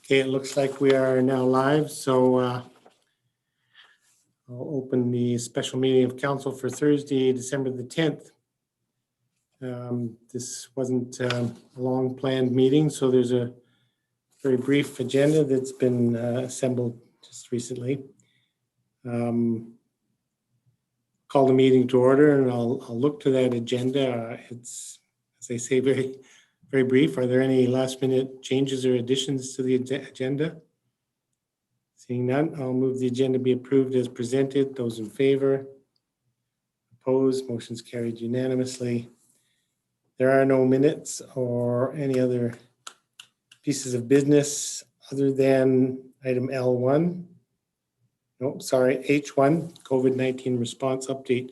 Okay, it looks like we are now live, so I'll open the special meeting of council for Thursday, December the 10th. This wasn't a long planned meeting, so there's a very brief agenda that's been assembled just recently. Call the meeting to order, and I'll look to that agenda. It's, as I say, very brief. Are there any last minute changes or additions to the agenda? Seeing none, I'll move the agenda be approved as presented. Those in favor? Opposed? Motion's carried unanimously. There are no minutes or any other pieces of business other than item L1. No, sorry, H1, COVID-19 response update.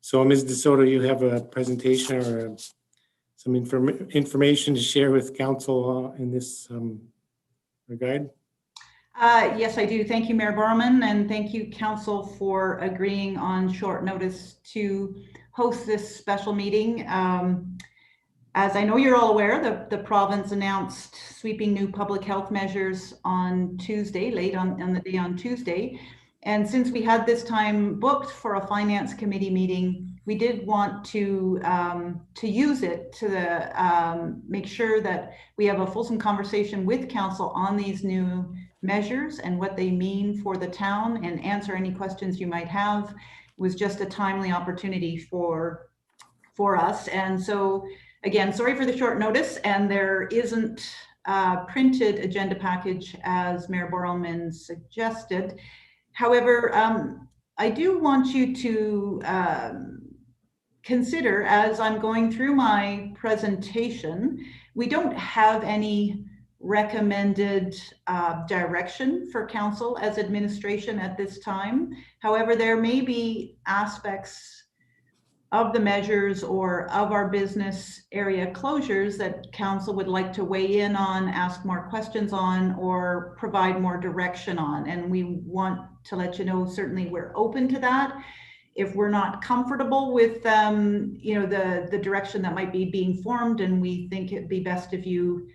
So Ms. DeSoto, you have a presentation or some information to share with council in this regard? Yes, I do. Thank you, Mayor Borman, and thank you, council, for agreeing on short notice to host this special meeting. As I know you're all aware, the province announced sweeping new public health measures on Tuesday, late on the day on Tuesday. And since we had this time booked for a finance committee meeting, we did want to use it to make sure that we have a fulsome conversation with council on these new measures and what they mean for the town, and answer any questions you might have. It was just a timely opportunity for us. And so again, sorry for the short notice, and there isn't a printed agenda package as Mayor Borman suggested. However, I do want you to consider, as I'm going through my presentation, we don't have any recommended direction for council as administration at this time. However, there may be aspects of the measures or of our business area closures that council would like to weigh in on, ask more questions on, or provide more direction on. And we want to let you know, certainly we're open to that. If we're not comfortable with the direction that might be being formed, and we think it'd be best if you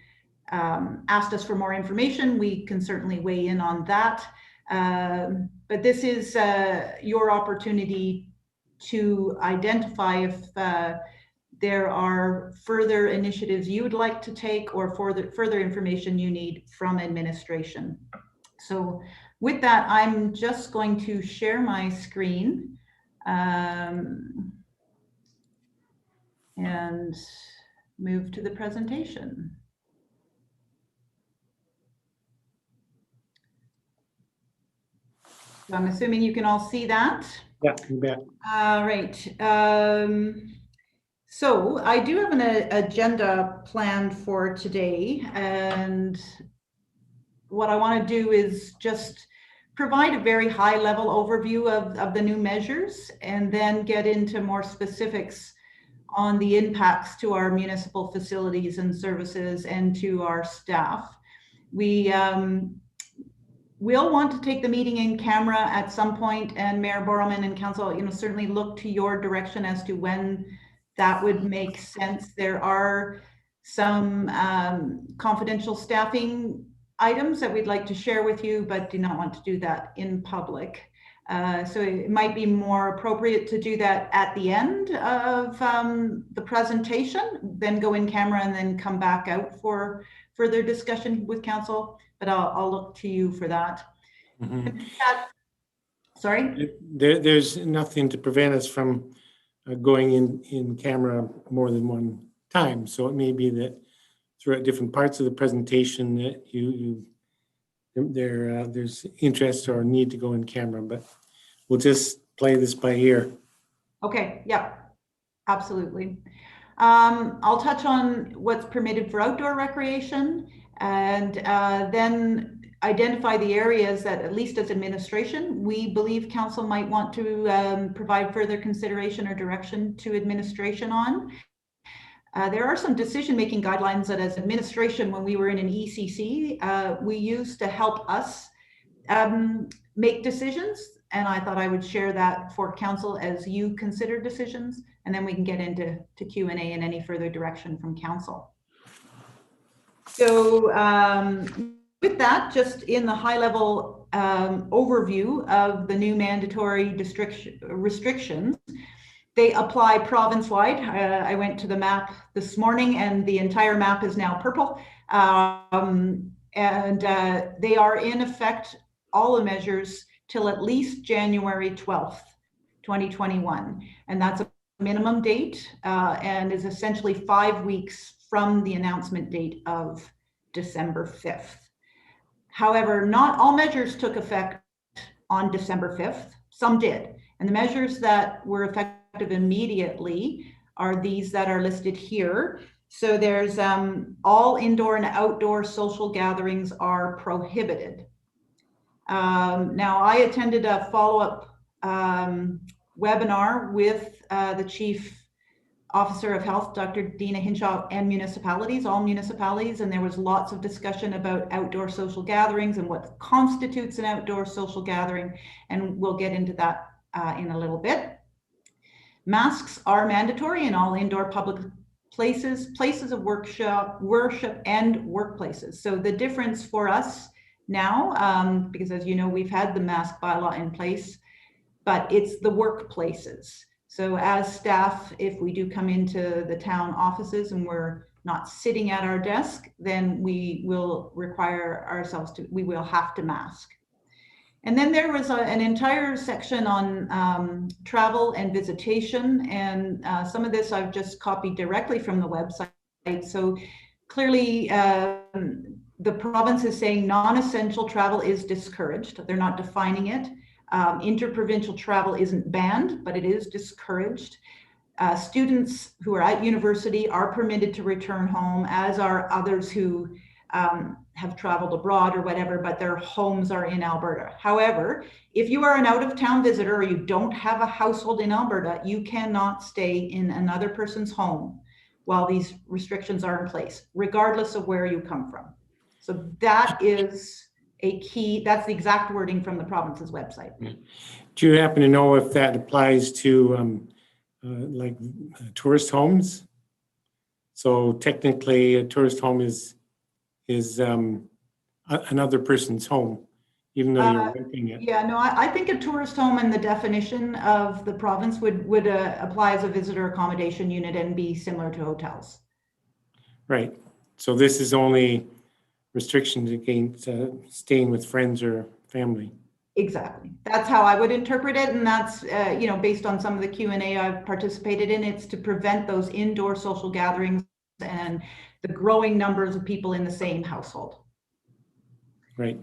asked us for more information, we can certainly weigh in on that. But this is your opportunity to identify if there are further initiatives you would like to take, or further information you need from administration. So with that, I'm just going to share my screen and move to the presentation. So I'm assuming you can all see that. Yeah, you bet. All right. So I do have an agenda planned for today, and what I want to do is just provide a very high level overview of the new measures, and then get into more specifics on the impacts to our municipal facilities and services and to our staff. We we'll want to take the meeting in camera at some point, and Mayor Borman and council, certainly look to your direction as to when that would make sense. There are some confidential staffing items that we'd like to share with you, but do not want to do that in public. So it might be more appropriate to do that at the end of the presentation, then go in camera and then come back out for further discussion with council. But I'll look to you for that. Mm-hmm. Sorry? There's nothing to prevent us from going in camera more than one time. So it may be that throughout different parts of the presentation that there's interest or need to go in camera, but we'll just play this by ear. Okay. Yeah, absolutely. I'll touch on what's permitted for outdoor recreation, and then identify the areas that, at least as administration, we believe council might want to provide further consideration or direction to administration on. There are some decision-making guidelines that, as administration, when we were in an ECC, we used to help us make decisions. And I thought I would share that for council as you consider decisions, and then we can get into Q&A and any further direction from council. So with that, just in the high level overview of the new mandatory restrictions, they apply province-wide. I went to the map this morning and the entire map is now purple. They are in effect, all the measures, till at least January 12th, 2021. And that's a minimum date and is essentially 5 weeks from the announcement date of December 5th. However, not all measures took effect on December 5th. Some did. And the measures that were effective immediately are these that are listed here. So there's all indoor and outdoor social gatherings are prohibited. Now, I attended a follow-up webinar with the Chief Officer of Health, Dr. Dina Hinshaw, and municipalities, all municipalities, and there was lots of discussion about outdoor social gatherings and what constitutes an outdoor social gathering, and we'll get into that in a little bit. Masks are mandatory in all indoor public places, places of worship, and workplaces. So the difference for us now, because as you know, we've had the mask bylaw in place, but it's the workplaces. So as staff, if we do come into the town offices and we're not sitting at our desk, then we will require ourselves to, we will have to mask. And then there was an entire section on travel and visitation. And some of this I've just copied directly from the website. So clearly the province is saying non-essential travel is discouraged. They're not defining it. Interprovincial travel isn't banned, but it is discouraged. Students who are at university are permitted to return home, as are others who have traveled abroad or whatever, but their homes are in Alberta. However, if you are an out-of-town visitor or you don't have a household in Alberta, you cannot stay in another person's home while these restrictions are in place, regardless of where you come from. So that is a key, that's the exact wording from the province's website. Do you happen to know if that applies to like tourist homes? So technically a tourist home is another person's home, even though you're renting it. Yeah, no, I think a tourist home and the definition of the province would apply as a visitor accommodation unit and be similar to hotels. Right. So this is only restrictions against staying with friends or family. Exactly. That's how I would interpret it. And that's, you know, based on some of the Q&A I've participated in, it's to prevent those indoor social gatherings and the growing numbers of people in the same household. Right.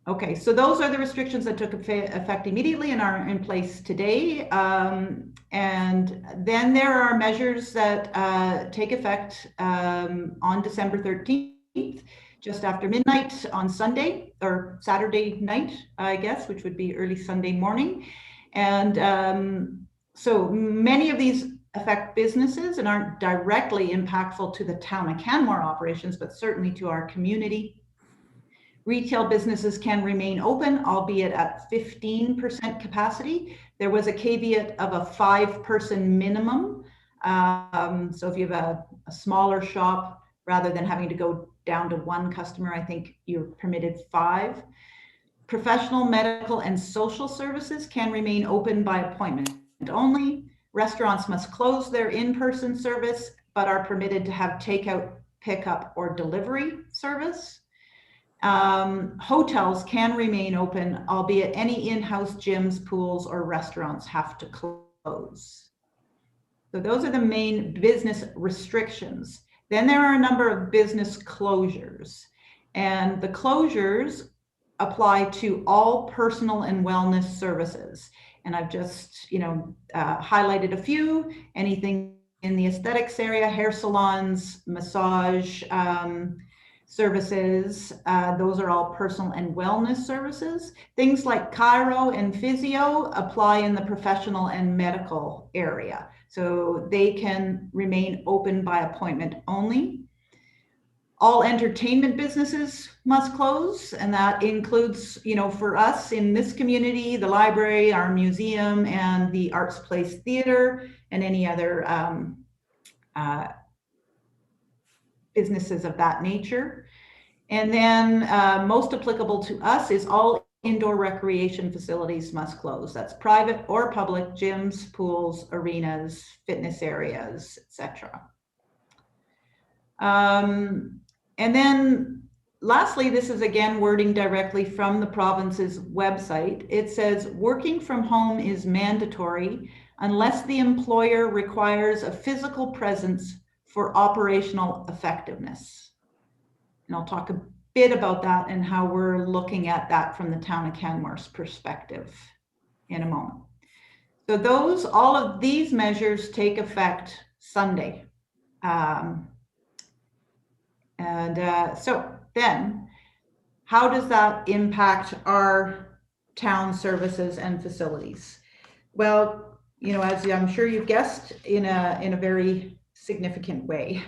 Okay, so those are the restrictions that took effect immediately and are in place today. And then there are measures that take effect on December 13th. Just after midnight on Sunday or Saturday night, I guess, which would be early Sunday morning. And so many of these affect businesses and aren't directly impactful to the town of Canmore operations, but certainly to our community. Retail businesses can remain open, albeit at 15% capacity. There was a caveat of a 5-person minimum. So if you have a smaller shop, rather than having to go down to 1 customer, I think you're permitted 5. Professional, medical, and social services can remain open by appointment only. Restaurants must close their in-person service, but are permitted to have takeout, pickup, or delivery service. Hotels can remain open, albeit any in-house gyms, pools, or restaurants have to close. So those are the main business restrictions. Then there are a number of business closures, and the closures apply to all personal and wellness services. And I've just, you know, highlighted a few. Anything in the aesthetics area, hair salons, massage services, those are all personal and wellness services. Things like chiro and physio apply in the professional and medical area. So they can remain open by appointment only. All entertainment businesses must close, and that includes, you know, for us in this community, the library, our museum, and the Arts Place Theater, and any other businesses of that nature. And then most applicable to us is all indoor recreation facilities must close. That's private or public gyms, pools, arenas, fitness areas, etc. And then lastly, this is again wording directly from the province's website. It says working from home is mandatory unless the employer requires a physical presence for operational effectiveness. And I'll talk a bit about that and how we're looking at that from the town of Canmore's perspective in a moment. So all of these measures take effect Sunday. So then, how does that impact our town services and facilities? Well, you know, as I'm sure you've guessed, in a very significant way.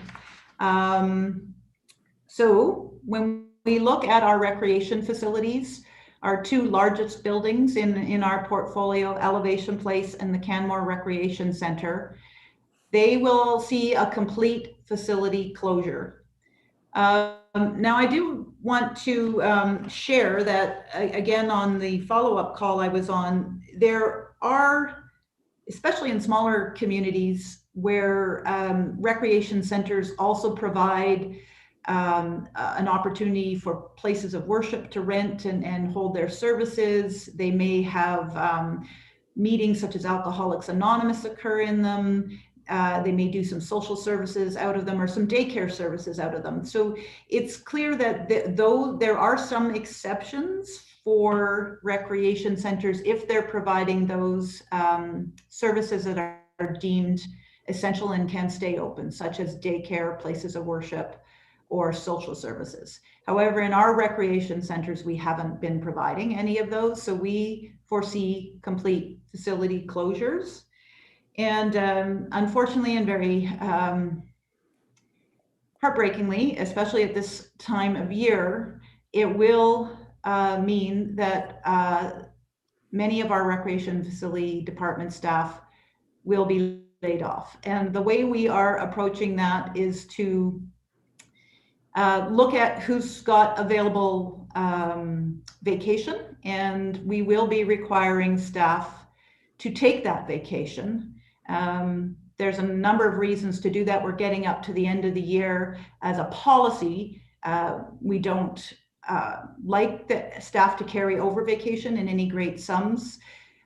So when we look at our recreation facilities, our two largest buildings in our portfolio, Elevation Place and the Canmore Recreation Center, they will see a complete facility closure. Now, I do want to share that, again, on the follow-up call I was on, there are, especially in smaller communities, where recreation centers also provide an opportunity for places of worship to rent and hold their services. They may have meetings such as Alcoholics Anonymous occur in them. They may do some social services out of them or some daycare services out of them. So it's clear that though there are some exceptions for recreation centers, if they're providing those services that are deemed essential and can stay open, such as daycare, places of worship, or social services. However, in our recreation centers, we haven't been providing any of those, so we foresee complete facility closures. And unfortunately, and very heartbreakingly, especially at this time of year, it will mean that many of our recreation facility department staff will be laid off. And the way we are approaching that is to look at who's got available vacation, and we will be requiring staff to take that vacation. There's a number of reasons to do that. We're getting up to the end of the year. As a policy, we don't like the staff to carry over vacation in any great sums.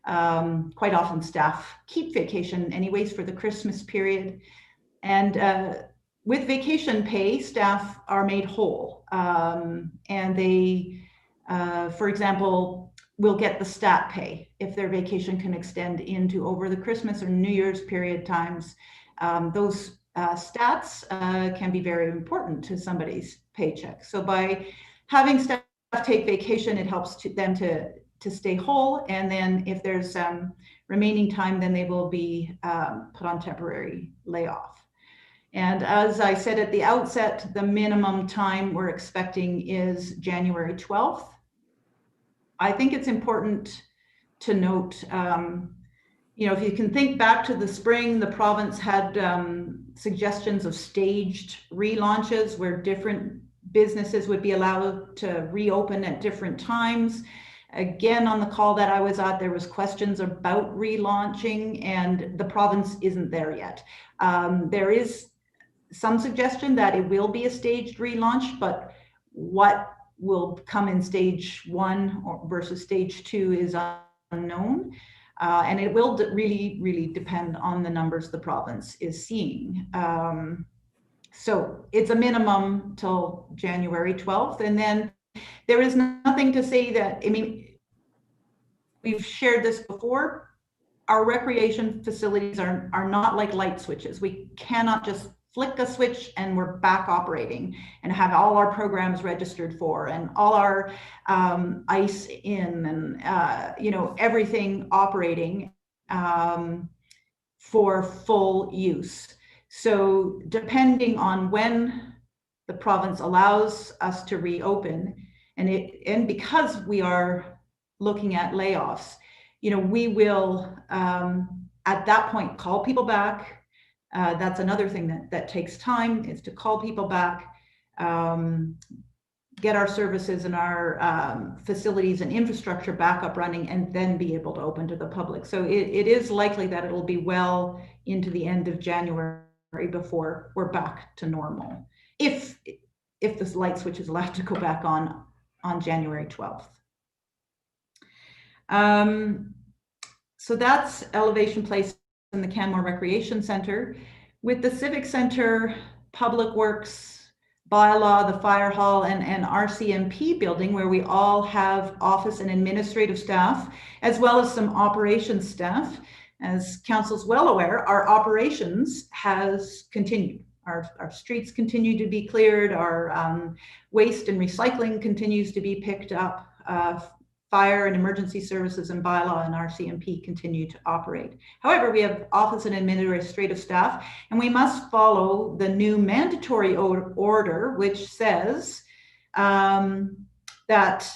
Quite often staff keep vacation anyways for the Christmas period. And with vacation pay, staff are made whole. And they, for example, will get the stat pay if their vacation can extend into over the Christmas or New Year's period times. Those stats can be very important to somebody's paycheck. So by having staff take vacation, it helps them to stay whole. And then if there's remaining time, then they will be put on temporary layoff. And as I said at the outset, the minimum time we're expecting is January 12th. I think it's important to note, you know, if you can think back to the spring, the province had suggestions of staged relaunches where different businesses would be allowed to reopen at different times. Again, on the call that I was at, there was questions about relaunching, and the province isn't there yet. There is some suggestion that it will be a staged relaunch, but what will come in stage 1 versus stage 2 is unknown. And it will really depend on the numbers the province is seeing. So it's a minimum till January 12th. And then there is nothing to say that, I mean, we've shared this before. Our recreation facilities are not like light switches. We cannot just flick a switch and we're back operating and have all our programs registered for and all our ice in and you know, everything operating for full use. So depending on when the province allows us to reopen, and because we are looking at layoffs, you know, we will at that point call people back. That's another thing that takes time, is to call people back, get our services and our facilities and infrastructure back up running and then be able to open to the public. So it is likely that it'll be well into the end of January before we're back to normal. If this light switch is allowed to go back on January 12th. So that's Elevation Place in the Canmore Recreation Center. With the Civic Center, Public Works bylaw, the fire hall, and RCMP building, where we all have office and administrative staff, as well as some operations staff. As council's well aware, our operations has continued. Our streets continue to be cleared, our waste and recycling continues to be picked up, fire and emergency services and bylaw and RCMP continue to operate. However, we have office and administrative staff, and we must follow the new mandatory order, which says that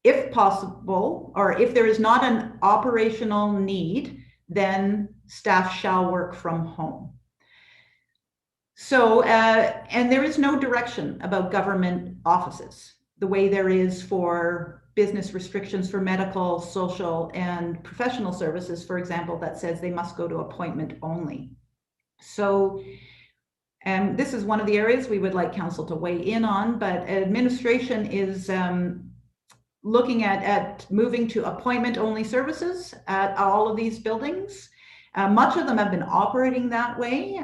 if possible, or if there is not an operational need, then staff shall work from home. So, and there is no direction about government offices the way there is for business restrictions for medical, social, and professional services, for example, that says they must go to appointment only. So this is one of the areas we would like council to weigh in on, but administration is looking at moving to appointment only services at all of these buildings. Much of them have been operating that way.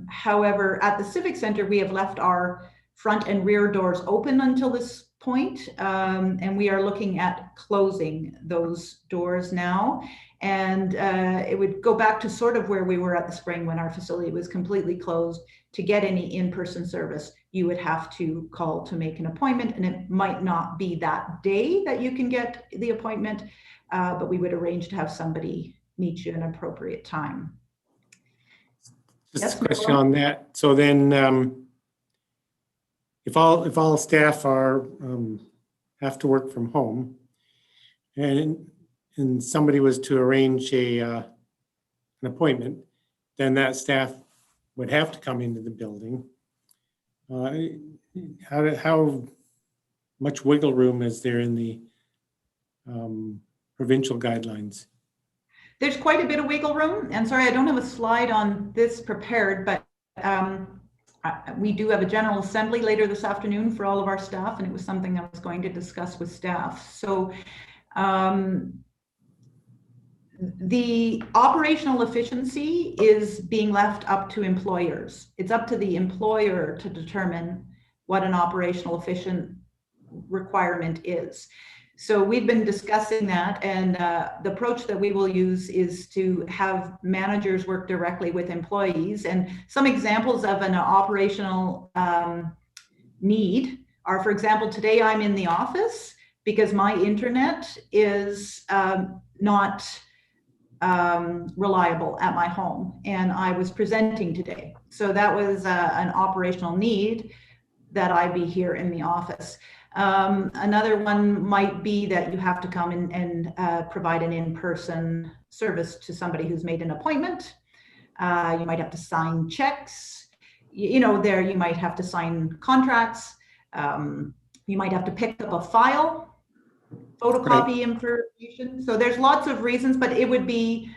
However, at the Civic Center, we have left our front and rear doors open until this point, and we are looking at closing those doors now. And it would go back to sort of where we were at the spring when our facility was completely closed. To get any in-person service, you would have to call to make an appointment, and it might not be that day that you can get the appointment, but we would arrange to have somebody meet you at an appropriate time. Just Yes, a question on that. So then, if all staff are have to work from home, and somebody was to arrange an appointment, then that staff would have to come into the building. How much wiggle room is there in the provincial guidelines? There's quite a bit of wiggle room, and sorry, I don't have a slide on this prepared, but we do have a general assembly later this afternoon for all of our staff, and it was something I was going to discuss with staff. So the operational efficiency is being left up to employers. It's up to the employer to determine what an operational efficient requirement is. So we've been discussing that, and the approach that we will use is to have managers work directly with employees. And some examples of an operational need are, for example, today I'm in the office because my internet is not reliable at my home, and I was presenting today. So that was an operational need that I be here in the office. Another one might be that you have to come in and provide an in-person service to somebody who's made an appointment. You might have to sign checks. You might have to sign contracts. You might have to pick up a file, photocopy information. So there's lots of reasons, but it would be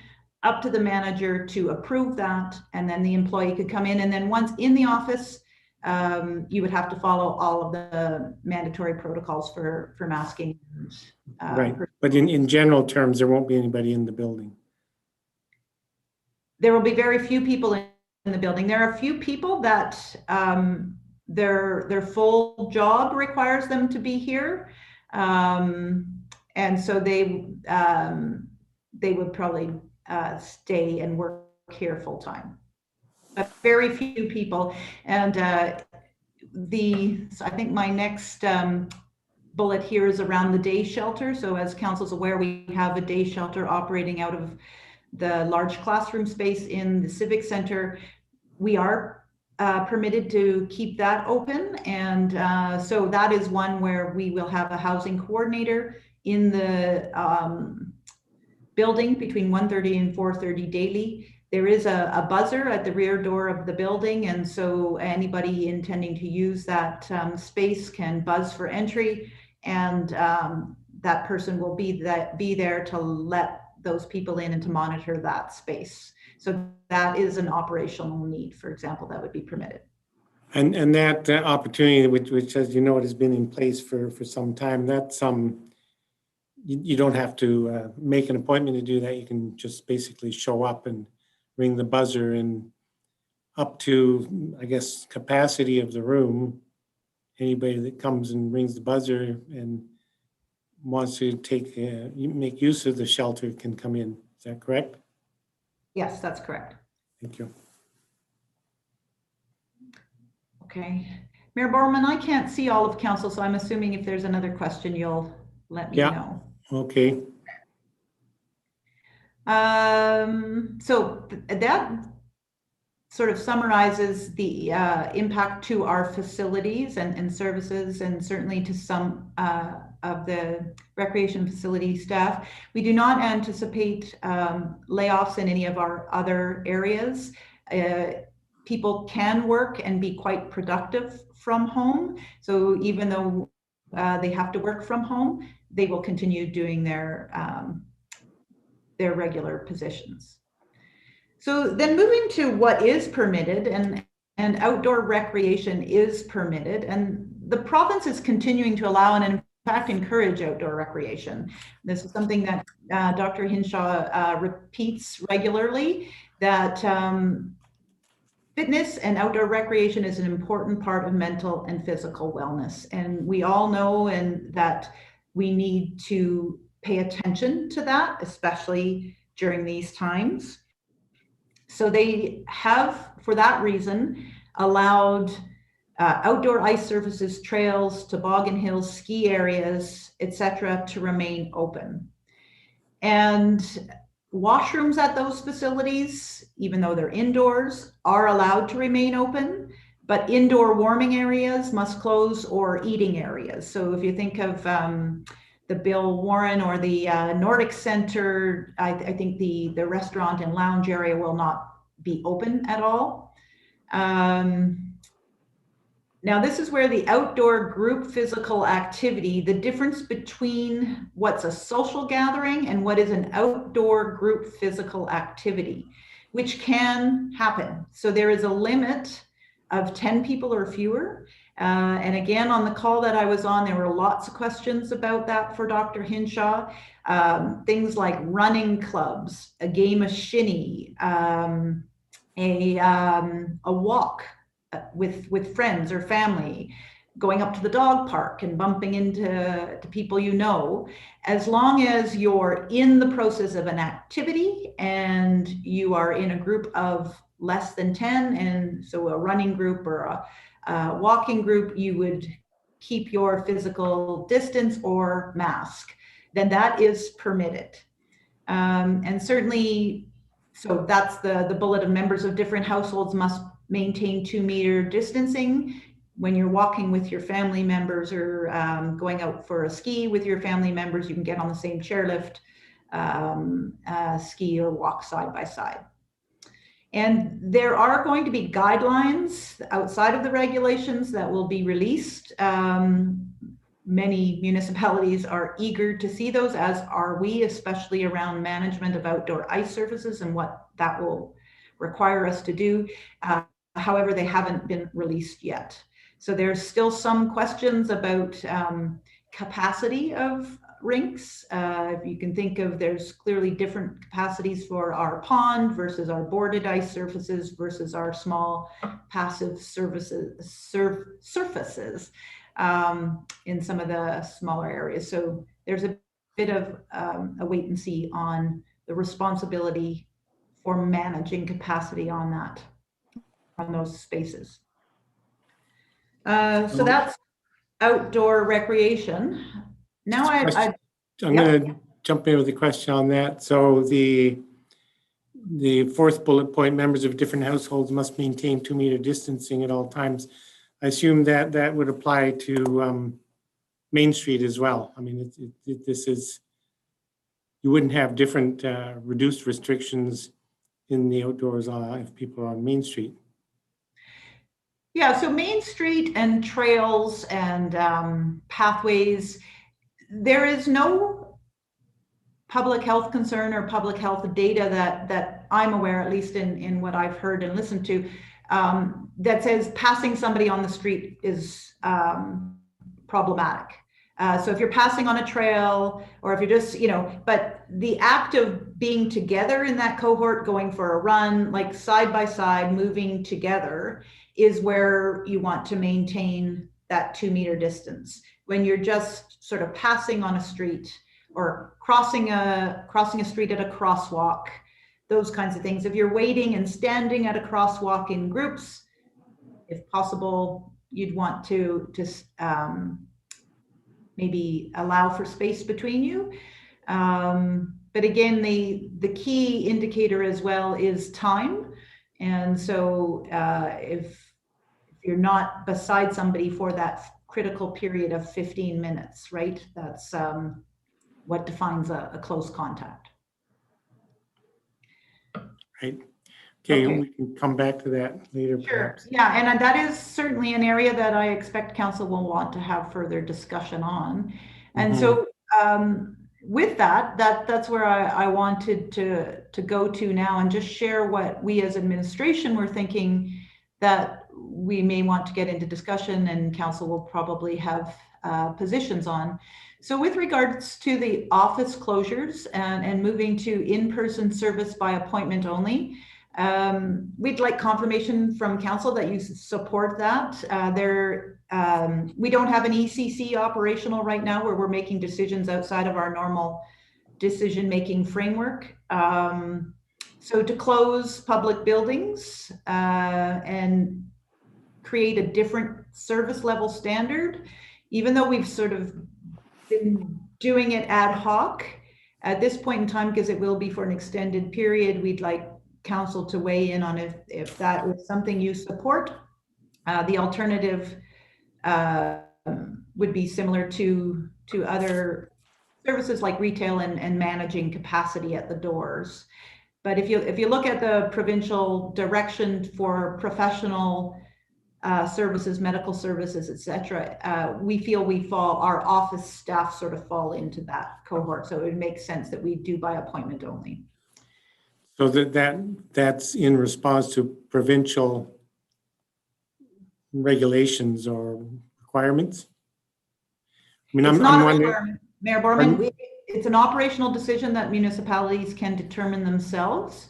up to the manager to approve that, and then the employee could come in, and then once in the office, you would have to follow all of the mandatory protocols for masking. Right, but in general terms, there won't be anybody in the building. There will be very few people in the building. There are a few people that their full job requires them to be here, and so they would probably stay and work here full time. But very few people. And so I think my next bullet here is around the day shelter. So as council's aware, we have a day shelter operating out of the large classroom space in the Civic Center. We are permitted to keep that open. And so that is one where we will have a housing coordinator in the building between 1:30 and 4:30 daily. There is a buzzer at the rear door of the building, and so anybody intending to use that space can buzz for entry, and that person will be there to let those people in and to monitor that space. So that is an operational need, for example, that would be permitted. And that opportunity, which, as you know, it has been in place for some time, that's you don't have to make an appointment to do that. You can just basically show up and ring the buzzer, and up to, I guess, capacity of the room, anybody that comes and rings the buzzer and wants to make use of the shelter can come in. Is that correct? Yes, that's correct. Thank you. Okay. Mayor Borman, I can't see all of council, so I'm assuming if there's another question, you'll let me know. Okay. So that sort of summarizes the impact to our facilities and services, and certainly to some of the recreation facility staff. We do not anticipate layoffs in any of our other areas. People can work and be quite productive from home. So even though they have to work from home, they will continue doing their regular positions. So then moving to what is permitted, and outdoor recreation is permitted, and the province is continuing to allow and in fact encourage outdoor recreation. This is something that Dr. Hinshaw repeats regularly, that fitness and outdoor recreation is an important part of mental and physical wellness. And we all know that we need to pay attention to that, especially during these times. So they have, for that reason, allowed outdoor ice surfaces, trails, toboggan hills, ski areas, etc., to remain open. And washrooms at those facilities, even though they're indoors, are allowed to remain open, but indoor warming areas must close, or eating areas. So if you think of the Bill Warren or the Nordic Center, I think the restaurant and lounge area will not be open at all. Now, this is where the outdoor group physical activity, the difference between what's a social gathering and what is an outdoor group physical activity, which can happen. So there is a limit of 10 people or fewer. And again, on the call that I was on, there were lots of questions about that for Dr. Hinshaw. Things like running clubs, a game of shinny, a walk with friends or family, going up to the dog park and bumping into people you know, as long as you're in the process of an activity and you are in a group of less than 10, and so a running group or a walking group, you would keep your physical distance or mask, then that is permitted. And certainly, so that's the bullet of members of different households must maintain 2-meter distancing. When you're walking with your family members or going out for a ski with your family members, you can get on the same chairlift, ski or walk side by side. And there are going to be guidelines outside of the regulations that will be released. Many municipalities are eager to see those, as are we, especially around management of outdoor ice surfaces and what that will require us to do. However, they haven't been released yet. So there's still some questions about capacity of rinks. If you can think of, there's clearly different capacities for our pond versus our boarded ice surfaces versus our small passive surfaces in some of the smaller areas. So there's a bit of a wait and see on the responsibility for managing capacity on those spaces. So that's outdoor recreation. Now I'm going to jump in with a question on that. So the fourth bullet point, members of different households must maintain 2-meter distancing at all times. I assume that would apply to Main Street as well. I mean, this is, you wouldn't have different reduced restrictions in the outdoors if people are on Main Street? Yeah, so Main Street and trails and pathways, there is no public health concern or public health data that I'm aware, at least in what I've heard and listened to, that says passing somebody on the street is problematic. So if you're passing on a trail, or if you're just, but the act of being together in that cohort, going for a run, like side by side, moving together, is where you want to maintain that 2-meter distance. When you're just sort of passing on a street or crossing a street at a crosswalk, those kinds of things. If you're waiting and standing at a crosswalk in groups, if possible, you'd want to maybe allow for space between you. But again, the key indicator as well is time. And so if you're not beside somebody for that critical period of 15 minutes, right? That's what defines a close contact. Right. Okay, Okay. we can come back to that later. Sure. Perhaps. Yeah, and that is certainly an area that I expect council will want to have further discussion on. And so with that's where I wanted to go to now and just share what we as administration were thinking that we may want to get into discussion, and council will probably have positions on. So with regards to the office closures and moving to in-person service by appointment only, we'd like confirmation from council that you support that. We don't have an ECC operational right now where we're making decisions outside of our normal decision-making framework. So to close public buildings and create a different service level standard, even though we've sort of been doing it ad hoc at this point in time, because it will be for an extended period, we'd like council to weigh in on if that was something you support. The alternative would be similar to other services like retail and managing capacity at the doors. But if you look at the provincial direction for professional services, medical services, etc., we feel our office staff sort of fall into that cohort. So it would make sense that we do by appointment only. So that's in response to provincial regulations or requirements? I mean, It's I'm not a wondering, requirement, Mayor Borman. It's an operational decision that municipalities can determine themselves.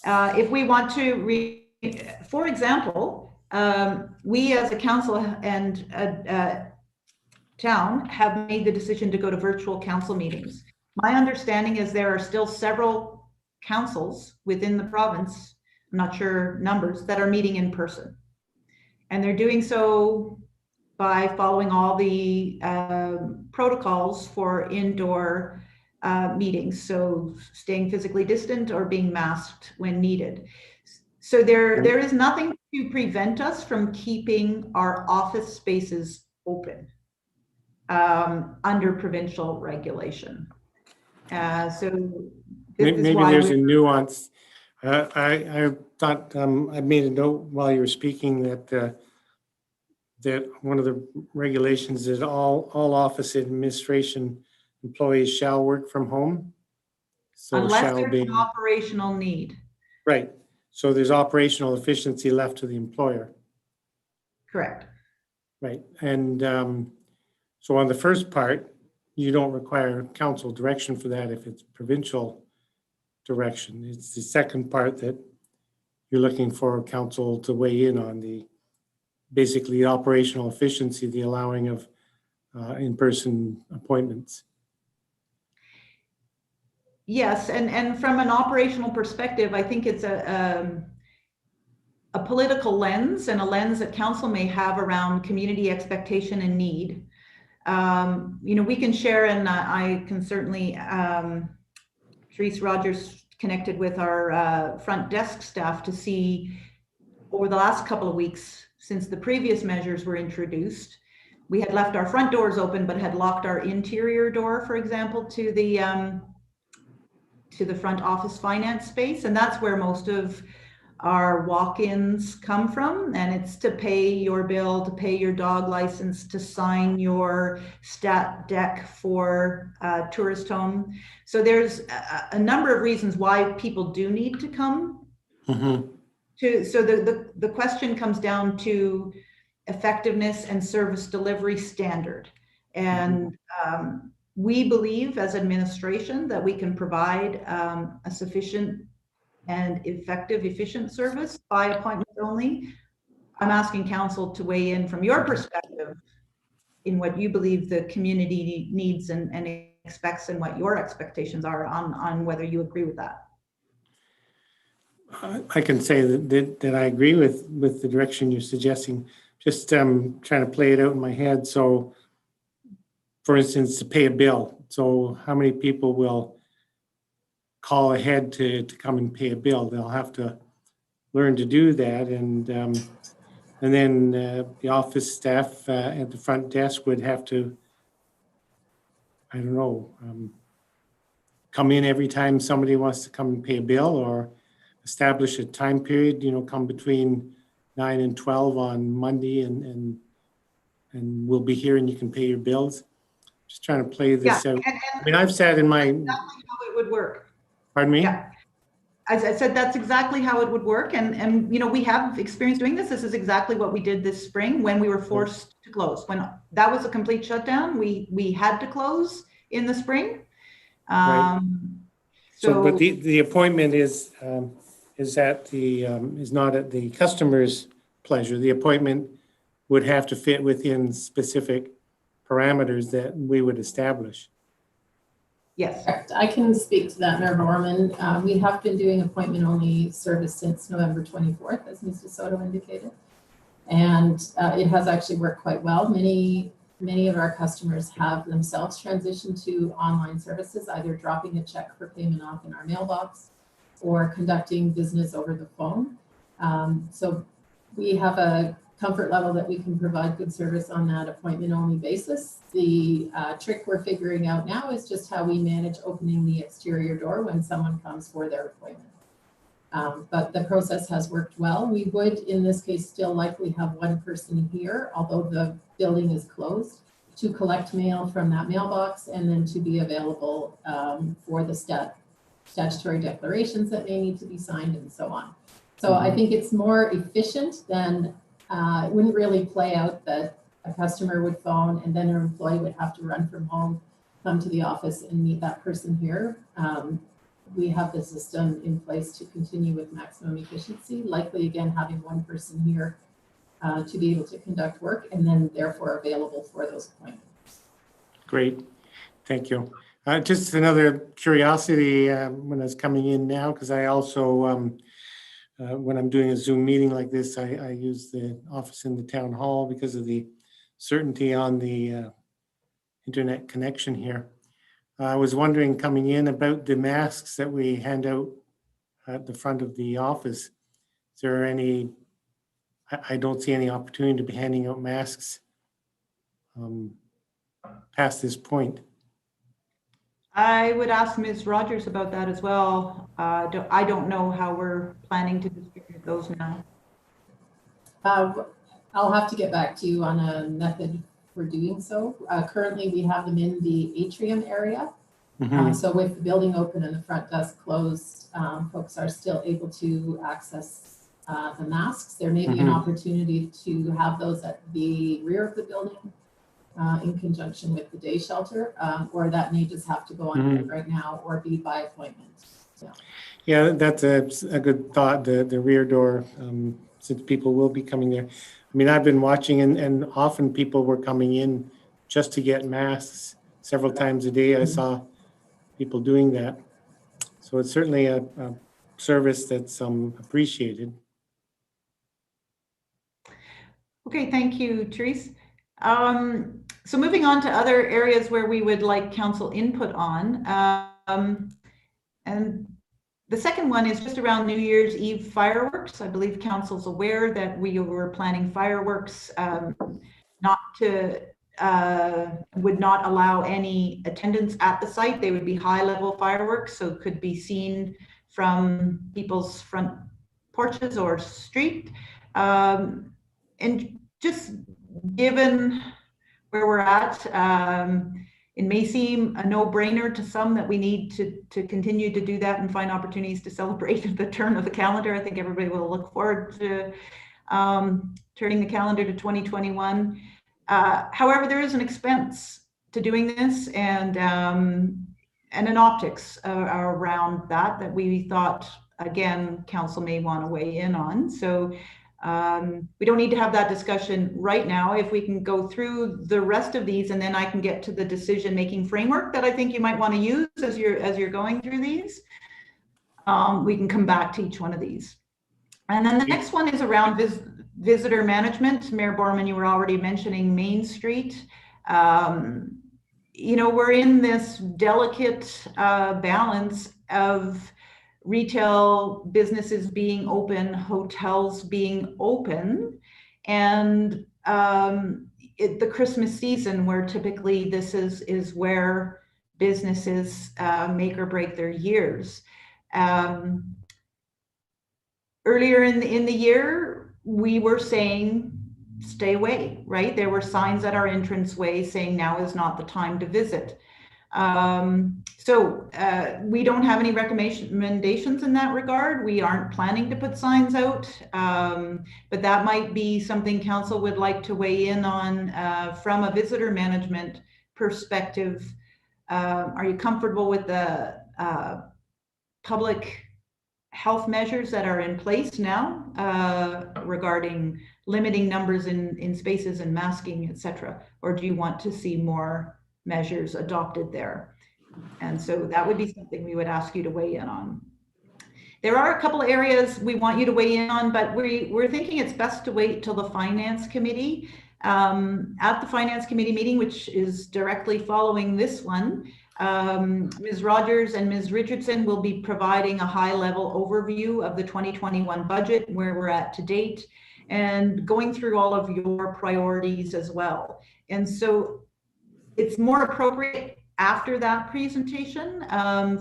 If we want to, for example, we as a council and a town have made the decision to go to virtual council meetings. My understanding is there are still several councils within the province, I'm not sure numbers, that are meeting in person. And they're doing so by following all the protocols for indoor meetings. So staying physically distant or being masked when needed. So there is nothing to prevent us from keeping our office spaces open under provincial regulation. So maybe there's a nuance. I thought I made a note while you were speaking that one of the regulations is all office administration employees shall work from home. So unless there's an operational need. Right. So there's operational efficiency left to the employer. Correct. Right. And so on the first part, you don't require council direction for that if it's provincial direction. It's the second part that you're looking for council to weigh in on, basically operational efficiency, the allowing of in-person appointments. Yes, and from an operational perspective, I think it's a political lens and a lens that council may have around community expectation and need. We can share, and I can certainly, Therese Rogers connected with our front desk staff to see over the last couple of weeks since the previous measures were introduced, we had left our front doors open but had locked our interior door, for example, to to the front office finance space, and that's where most of our walk-ins come from, and it's to pay your bill, to pay your dog license, to sign your stat deck for a tourist home. So there's a number of reasons why people do need to come. So the question comes down to effectiveness and service delivery standard. And we believe as administration that we can provide a sufficient and effective, efficient service by appointment only. I'm asking council to weigh in from your perspective in what you believe the community needs and expects, and what your expectations are on whether you agree with that. I can say that I agree with the direction you're suggesting. Just trying to play it out in my head. So, for instance, to pay a bill. So how many people will call ahead to come and pay a bill? They'll have to learn to do that. And then the office staff at the front desk would have to, I don't know, come in every time somebody wants to come and pay a bill, or establish a time period, come between 9 and 12 on Monday and we'll be here and you can pay your bills. Just trying to play this out. I mean, I've sat in my... That's exactly how it would work. Pardon me? Yeah. As I said, that's exactly how it would work. And we have experience doing this. This is exactly what we did this spring when we were forced to close. When that was a complete shutdown, we had to close in the spring. Right. But the appointment is not at the customer's pleasure. The appointment would have to fit within specific parameters that we would establish. Yes. Correct. I can speak to that, Mayor Borman. We have been doing appointment-only service since November 24th, as Mr. Soto indicated. And it has actually worked quite well. Many of our customers have themselves transitioned to online services, either dropping a check for payment off in our mailbox or conducting business over the phone. So we have a comfort level that we can provide good service on that appointment-only basis. The trick we're figuring out now is just how we manage opening the exterior door when someone comes for their appointment. But the process has worked well. We would, in this case, still likely have one person here, although the building is closed, to collect mail from that mailbox and then to be available for the statutory declarations that may need to be signed and so on. So I think it's more efficient than, it wouldn't really play out that a customer would phone and then an employee would have to run from home, come to the office and meet that person here. We have the system in place to continue with maximum efficiency, likely again having one person here to be able to conduct work and then therefore available for those appointments. Great, thank you. Just another curiosity when I was coming in now, because I also, when I'm doing a Zoom meeting like this, I use the office in the town hall because of the certainty on the internet connection here. I was wondering coming in about the masks that we hand out at the front of the office. Is there any, I don't see any opportunity to be handing out masks past this point. I would ask Ms. Rogers about that as well. I don't know how we're planning to distribute those now. I'll have to get back to you on a method for doing so. Currently, we have them in the atrium area. So with the building open and the front desk closed, folks are still able to access the masks. There may be an opportunity to have those at the rear of the building in conjunction with the day shelter, or that may just have to go on right now or be by appointment. So. Yeah, that's a good thought, the rear door, since people will be coming there. I mean, I've been watching and often people were coming in just to get masks several times a day. I saw people doing that. So it's certainly a service that's appreciated. Okay, thank you, Therese. So moving on to other areas where we would like council input on. And the second one is just around New Year's Eve fireworks. I believe council's aware that we were planning fireworks not to would not allow any attendance at the site. They would be high-level fireworks, so could be seen from people's front porches or street. And just given where we're at, it may seem a no-brainer to some that we need to continue to do that and find opportunities to celebrate the turn of the calendar. I think everybody will look forward to turning the calendar to 2021. However, there is an expense to doing this, and an optics around that we thought, again, council may want to weigh in on. So we don't need to have that discussion right now. If we can go through the rest of these, and then I can get to the decision-making framework that I think you might want to use as you're going through these, we can come back to each one of these. And then the next one is around visitor management. Mayor Borman, you were already mentioning Main Street. You know, we're in this delicate balance of retail businesses being open, hotels being open, and the Christmas season, where typically this is where businesses make or break their years. Earlier in the year, we were saying, stay away, right? There were signs at our entranceway saying now is not the time to visit. So we don't have any recommendations in that regard. We aren't planning to put signs out, but that might be something council would like to weigh in on from a visitor management perspective. Are you comfortable with the public health measures that are in place now regarding limiting numbers in spaces and masking, etc.? Or do you want to see more measures adopted there? And so that would be something we would ask you to weigh in on. There are a couple of areas we want you to weigh in on, but we're thinking it's best to wait till the Finance Committee. At the Finance Committee meeting, which is directly following this one, Ms. Rogers and Ms. Richardson will be providing a high-level overview of the 2021 budget, where we're at to date, and going through all of your priorities as well. And so it's more appropriate after that presentation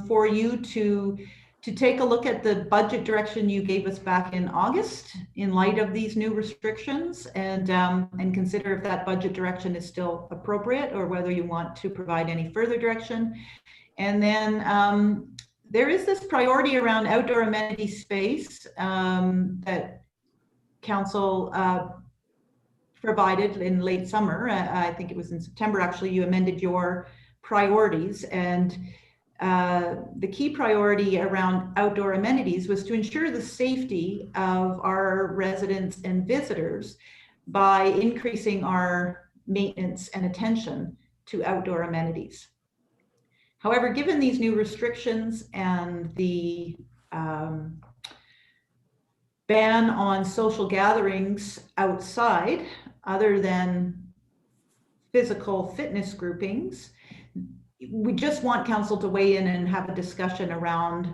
for you to take a look at the budget direction you gave us back in August in light of these new restrictions, and consider if that budget direction is still appropriate or whether you want to provide any further direction. And then there is this priority around outdoor amenity space that council provided in late summer. I think it was in September, actually, you amended your priorities, and the key priority around outdoor amenities was to ensure the safety of our residents and visitors by increasing our maintenance and attention to outdoor amenities. However, given these new restrictions and the ban on social gatherings outside other than physical fitness groupings, we just want council to weigh in and have a discussion around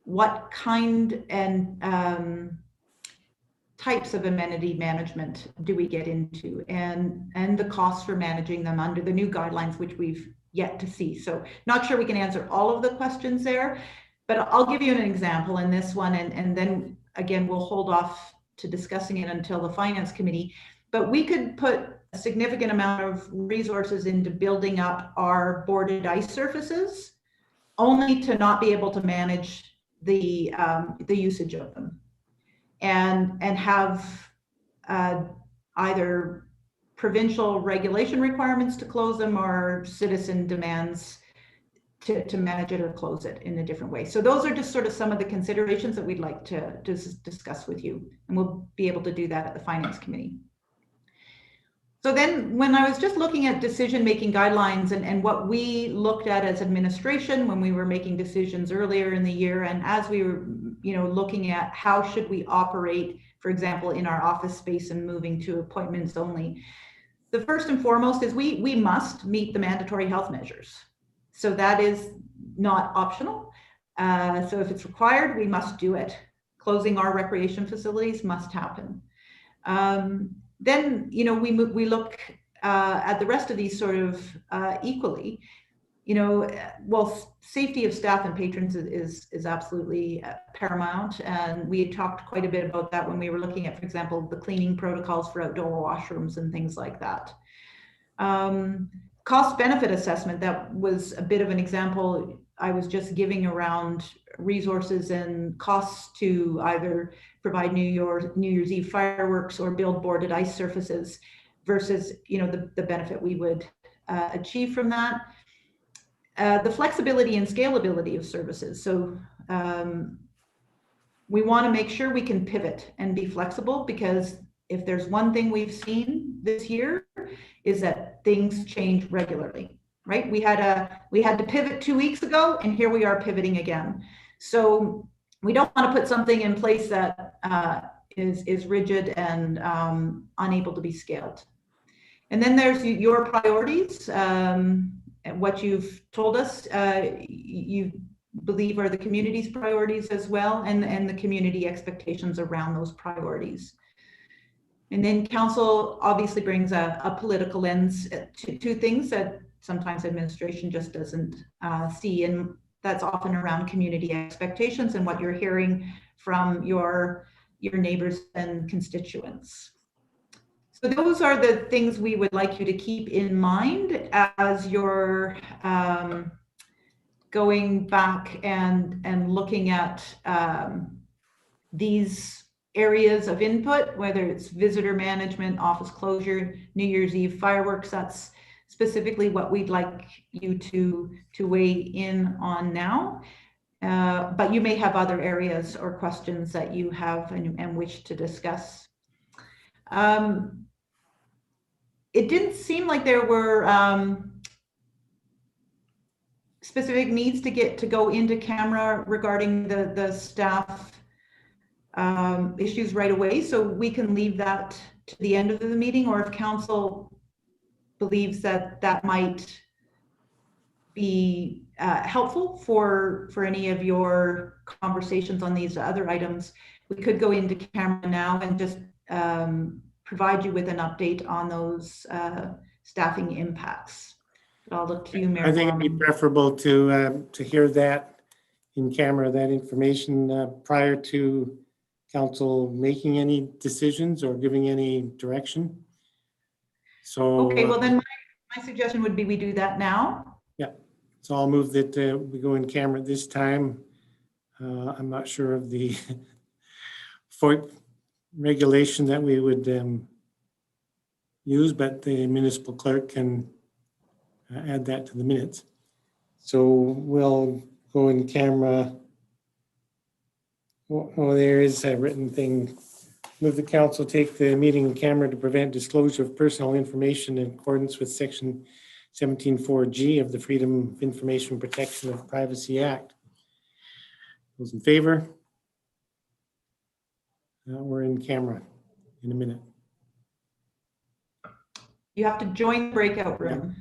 what kind and types of amenity management do we get into, and the costs for managing them under the new guidelines, which we've yet to see. So not sure we can answer all of the questions there, but I'll give you an example in this one, and then again, we'll hold off to discussing it until the Finance Committee. But we could put a significant amount of resources into building up our boarded ice surfaces, only to not be able to manage the usage of them, and have either provincial regulation requirements to close them or citizen demands to manage it or close it in a different way. So those are just sort of some of the considerations that we'd like to discuss with you, and we'll be able to do that at the Finance Committee. So then when I was just looking at decision-making guidelines and what we looked at as administration when we were making decisions earlier in the year, and as we were looking at how should we operate, for example, in our office space and moving to appointments only, the first and foremost is we must meet the mandatory health measures. So that is not optional. So if it's required, we must do it. Closing our recreation facilities must happen. Then, we look at the rest of these sort of equally. Well, safety of staff and patrons is absolutely paramount, and we had talked quite a bit about that when we were looking at, for example, the cleaning protocols for outdoor washrooms and things like that. Cost benefit assessment, that was a bit of an example I was just giving around resources and costs to either provide New Year's Eve fireworks or build boarded ice surfaces versus the benefit we would achieve from that. The flexibility and scalability of services. So we want to make sure we can pivot and be flexible, because if there's one thing we've seen this year is that things change regularly, right? We had to pivot 2 weeks ago, and here we are pivoting again. So we don't want to put something in place that is rigid and unable to be scaled. And then there's your priorities. What you've told us, you believe are the community's priorities as well, and the community expectations around those priorities. And then council obviously brings a political lens to things that sometimes administration just doesn't see, and that's often around community expectations and what you're hearing from your neighbors and constituents. So those are the things we would like you to keep in mind as you're going back and looking at these areas of input, whether it's visitor management, office closure, New Year's Eve fireworks. That's specifically what we'd like you to weigh in on now. But you may have other areas or questions that you have and wish to discuss. It didn't seem like there were specific needs to go into camera regarding the staff issues right away, so we can leave that to the end of the meeting, or if council believes that that might be helpful for any of your conversations on these other items, we could go into camera now and just provide you with an update on those staffing impacts. But I'll look to you, Mayor. I think it'd be preferable to hear that in camera, that information prior to council making any decisions or giving any direction. So okay, well then my suggestion would be we do that now. Yeah, so I'll move that we go in camera this time. I'm not sure of the FOIP regulation that we would use, but the municipal clerk can add that to the minutes. So we'll go in camera. Oh, there is a written thing. Move the council take the meeting in camera to prevent disclosure of personal information in accordance with section 17.4G of the Freedom of Information Protection of Privacy Act. Those in favor? We're in camera in a minute. You have to join the breakout room.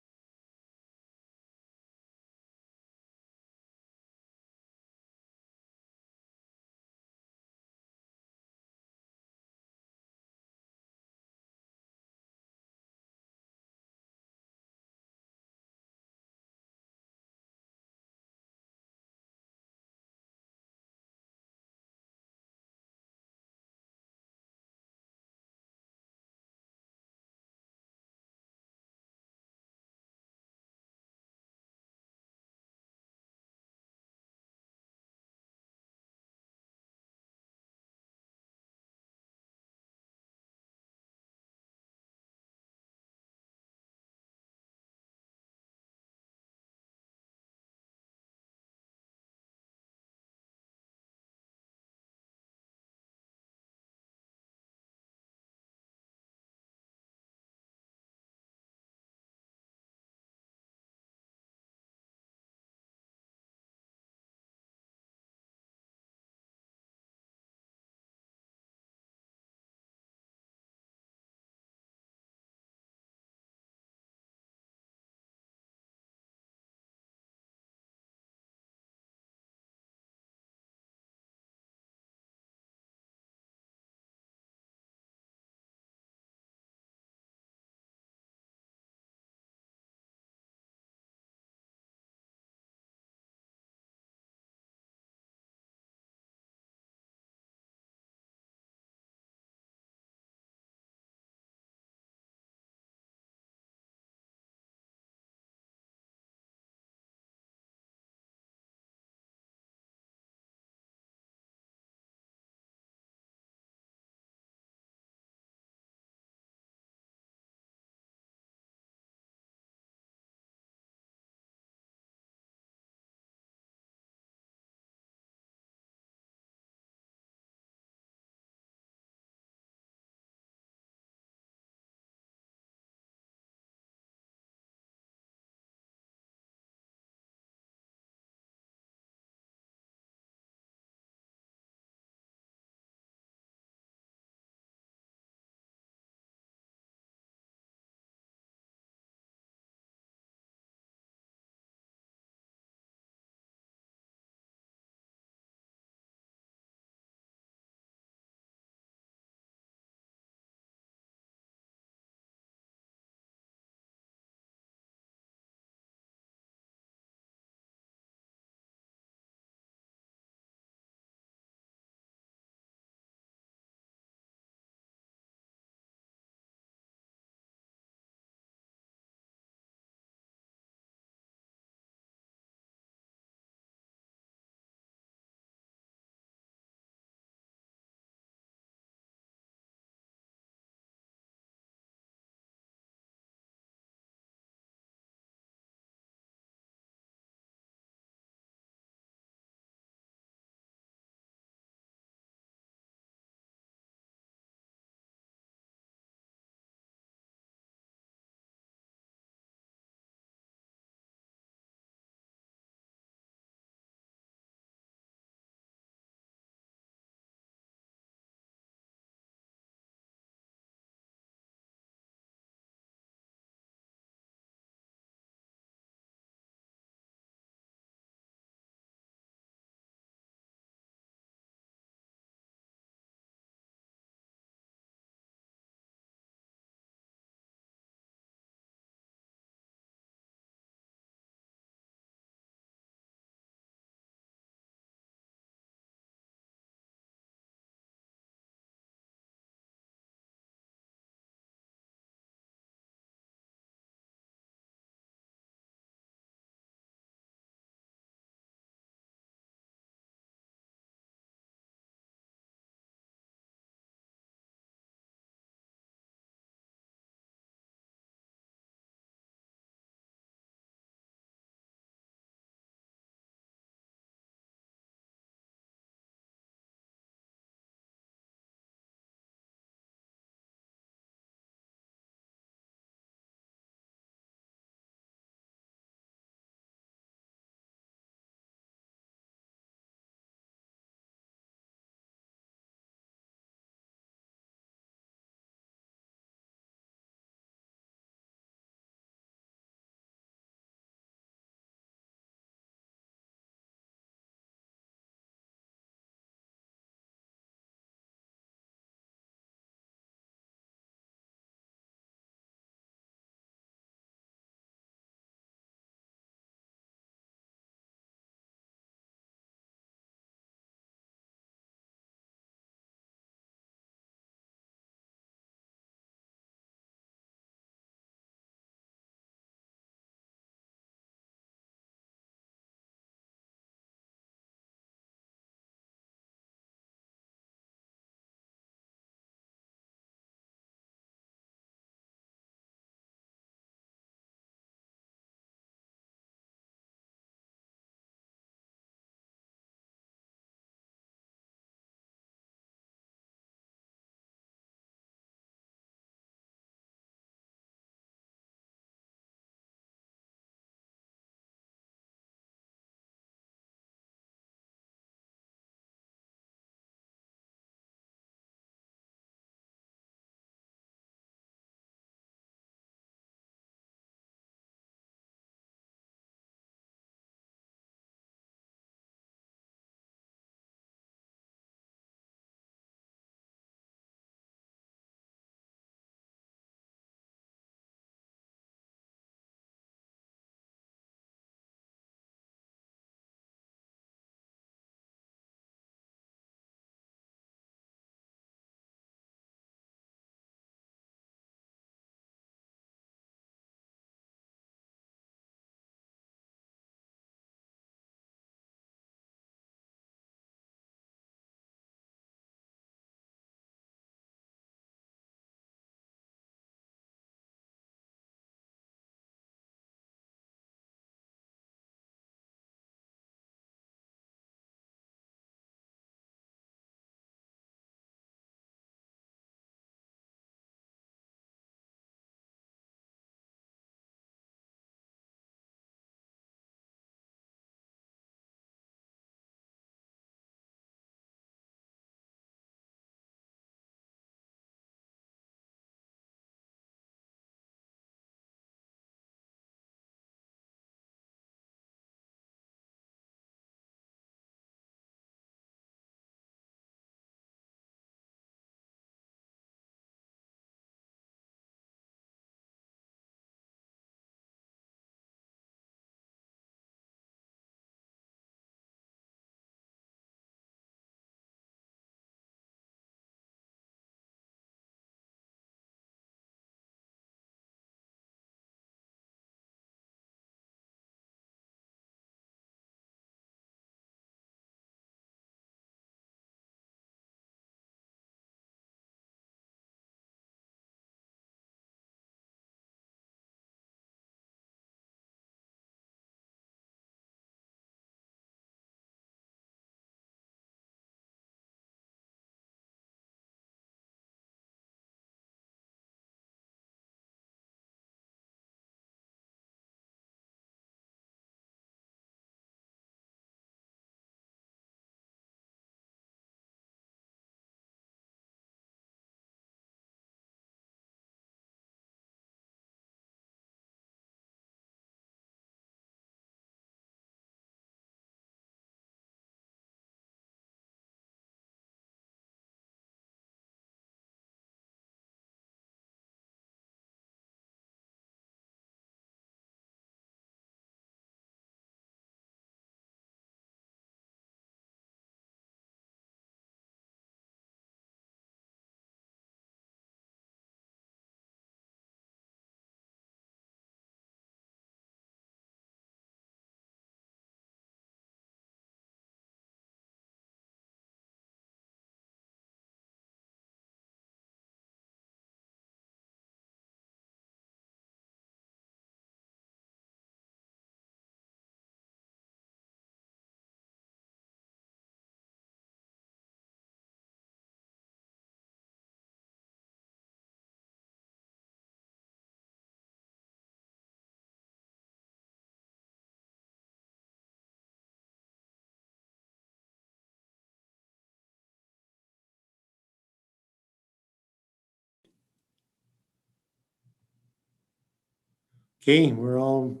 Okay, we're all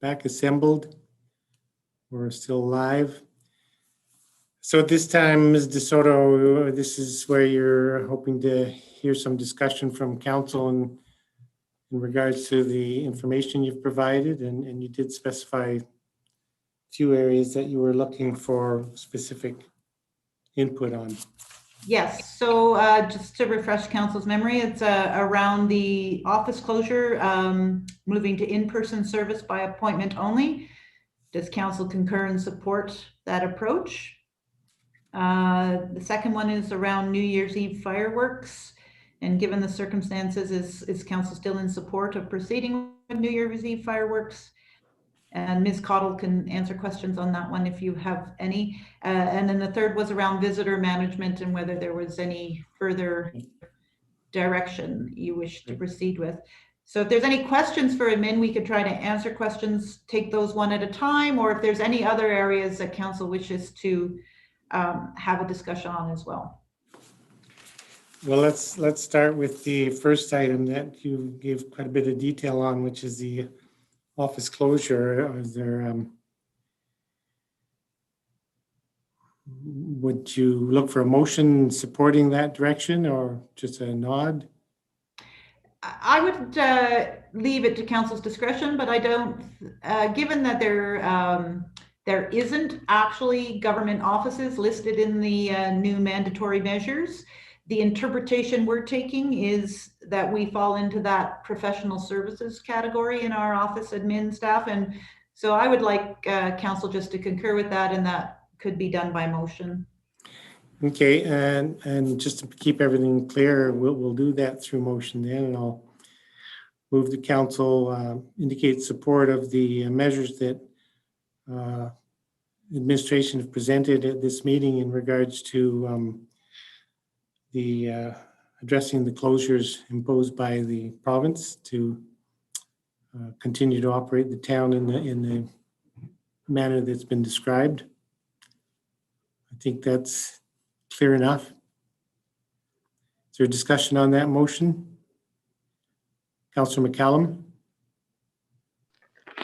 back assembled. We're still live. So at this time, Ms. DeSoto, this is where you're hoping to hear some discussion from council in regards to the information you've provided, and you did specify a few areas that you were looking for specific input on. Yes, so just to refresh council's memory, it's around the office closure, moving to in-person service by appointment only. Does council concur and support that approach? The second one is around New Year's Eve fireworks. And given the circumstances, is council still in support of proceeding with New Year's Eve fireworks? And Ms. Cottle can answer questions on that one if you have any. And then the third was around visitor management and whether there was any further direction you wish to proceed with. So if there's any questions for admin, we could try to answer questions, take those one at a time, or if there's any other areas that council wishes to have a discussion on as well. Well, let's start with the first item that you gave quite a bit of detail on, which is the office closure. Is there, would you look for a motion supporting that direction or just a nod? I would leave it to council's discretion, but I don't, given that there isn't actually government offices listed in the new mandatory measures, the interpretation we're taking is that we fall into that professional services category in our office admin staff. And so I would like council just to concur with that, and that could be done by motion. Okay, and just to keep everything clear, we'll do that through motion then, and I'll move the council indicate support of the measures that administration have presented at this meeting in regards to the addressing the closures imposed by the province to continue to operate the town in the manner that's been described. I think that's clear enough. Is there a discussion on that motion? Councillor McCallum?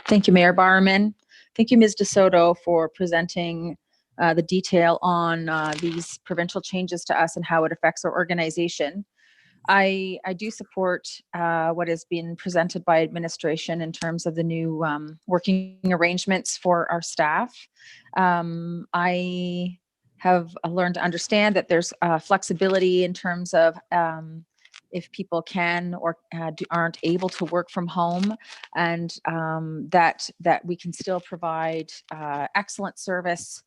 Thank you, Mayor Barman. Thank you, Ms. DeSoto, for presenting the detail on these provincial changes to us and how it affects our organization. I do support what has been presented by administration in terms of the new working arrangements for our staff. I have learned to understand that there's flexibility in terms of if people can or aren't able to work from home, and that we can still provide excellent service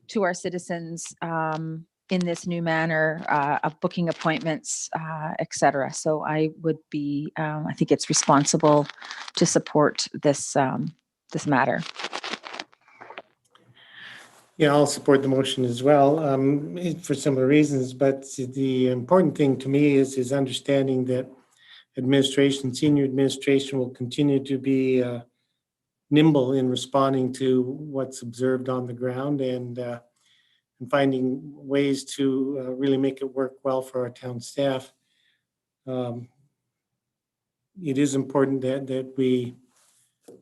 to our citizens in this new manner of booking appointments, et cetera. So I would be, I think it's responsible to support this this matter. Yeah, I'll support the motion as well for similar reasons, but the important thing to me is understanding that senior administration will continue to be nimble in responding to what's observed on the ground and finding ways to really make it work well for our town staff. It is important that we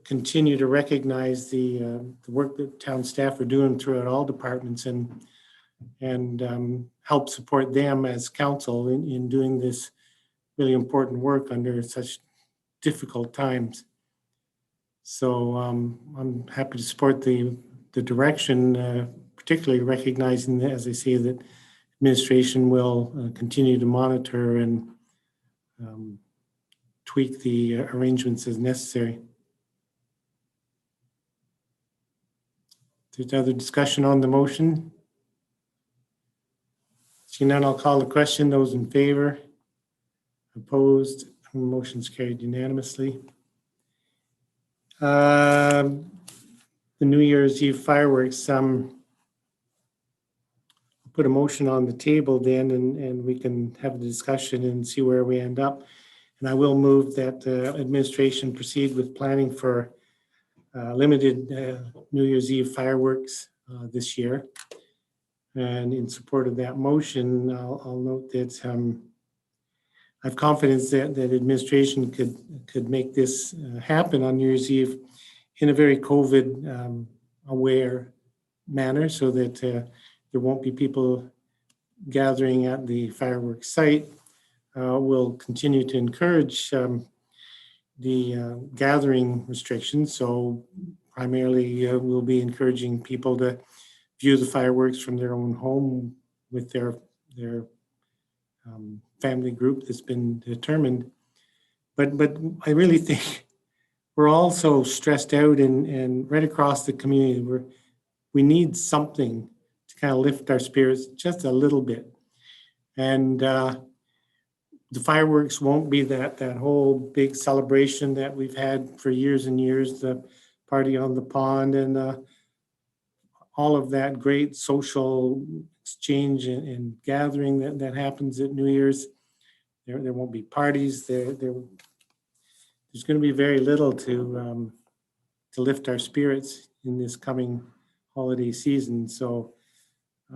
continue to recognize the work that town staff are doing throughout all departments and help support them as council in doing this really important work under such difficult times. So I'm happy to support the direction, particularly recognizing that, as I say, that administration will continue to monitor and tweak the arrangements as necessary. There's other discussion on the motion. Seeing none, I'll call the question. Those in favor? Opposed? Motion's carried unanimously. The New Year's Eve fireworks. Put a motion on the table then, and we can have a discussion and see where we end up. And I will move that administration proceed with planning for limited New Year's Eve fireworks this year. And in support of that motion, I'll note that have confidence that administration could make this happen on New Year's Eve in a very COVID aware manner, so that there won't be people gathering at the fireworks site. We'll continue to encourage the gathering restrictions. So primarily we'll be encouraging people to view the fireworks from their own home with their family group that's been determined. But I really think we're all so stressed out and right across the community, we need something to kind of lift our spirits just a little bit. And the fireworks won't be that whole big celebration that we've had for years and years, the party on the pond and all of that great social exchange and gathering that happens at New Year's. There won't be parties. There's going to be very little to lift our spirits in this coming holiday season. So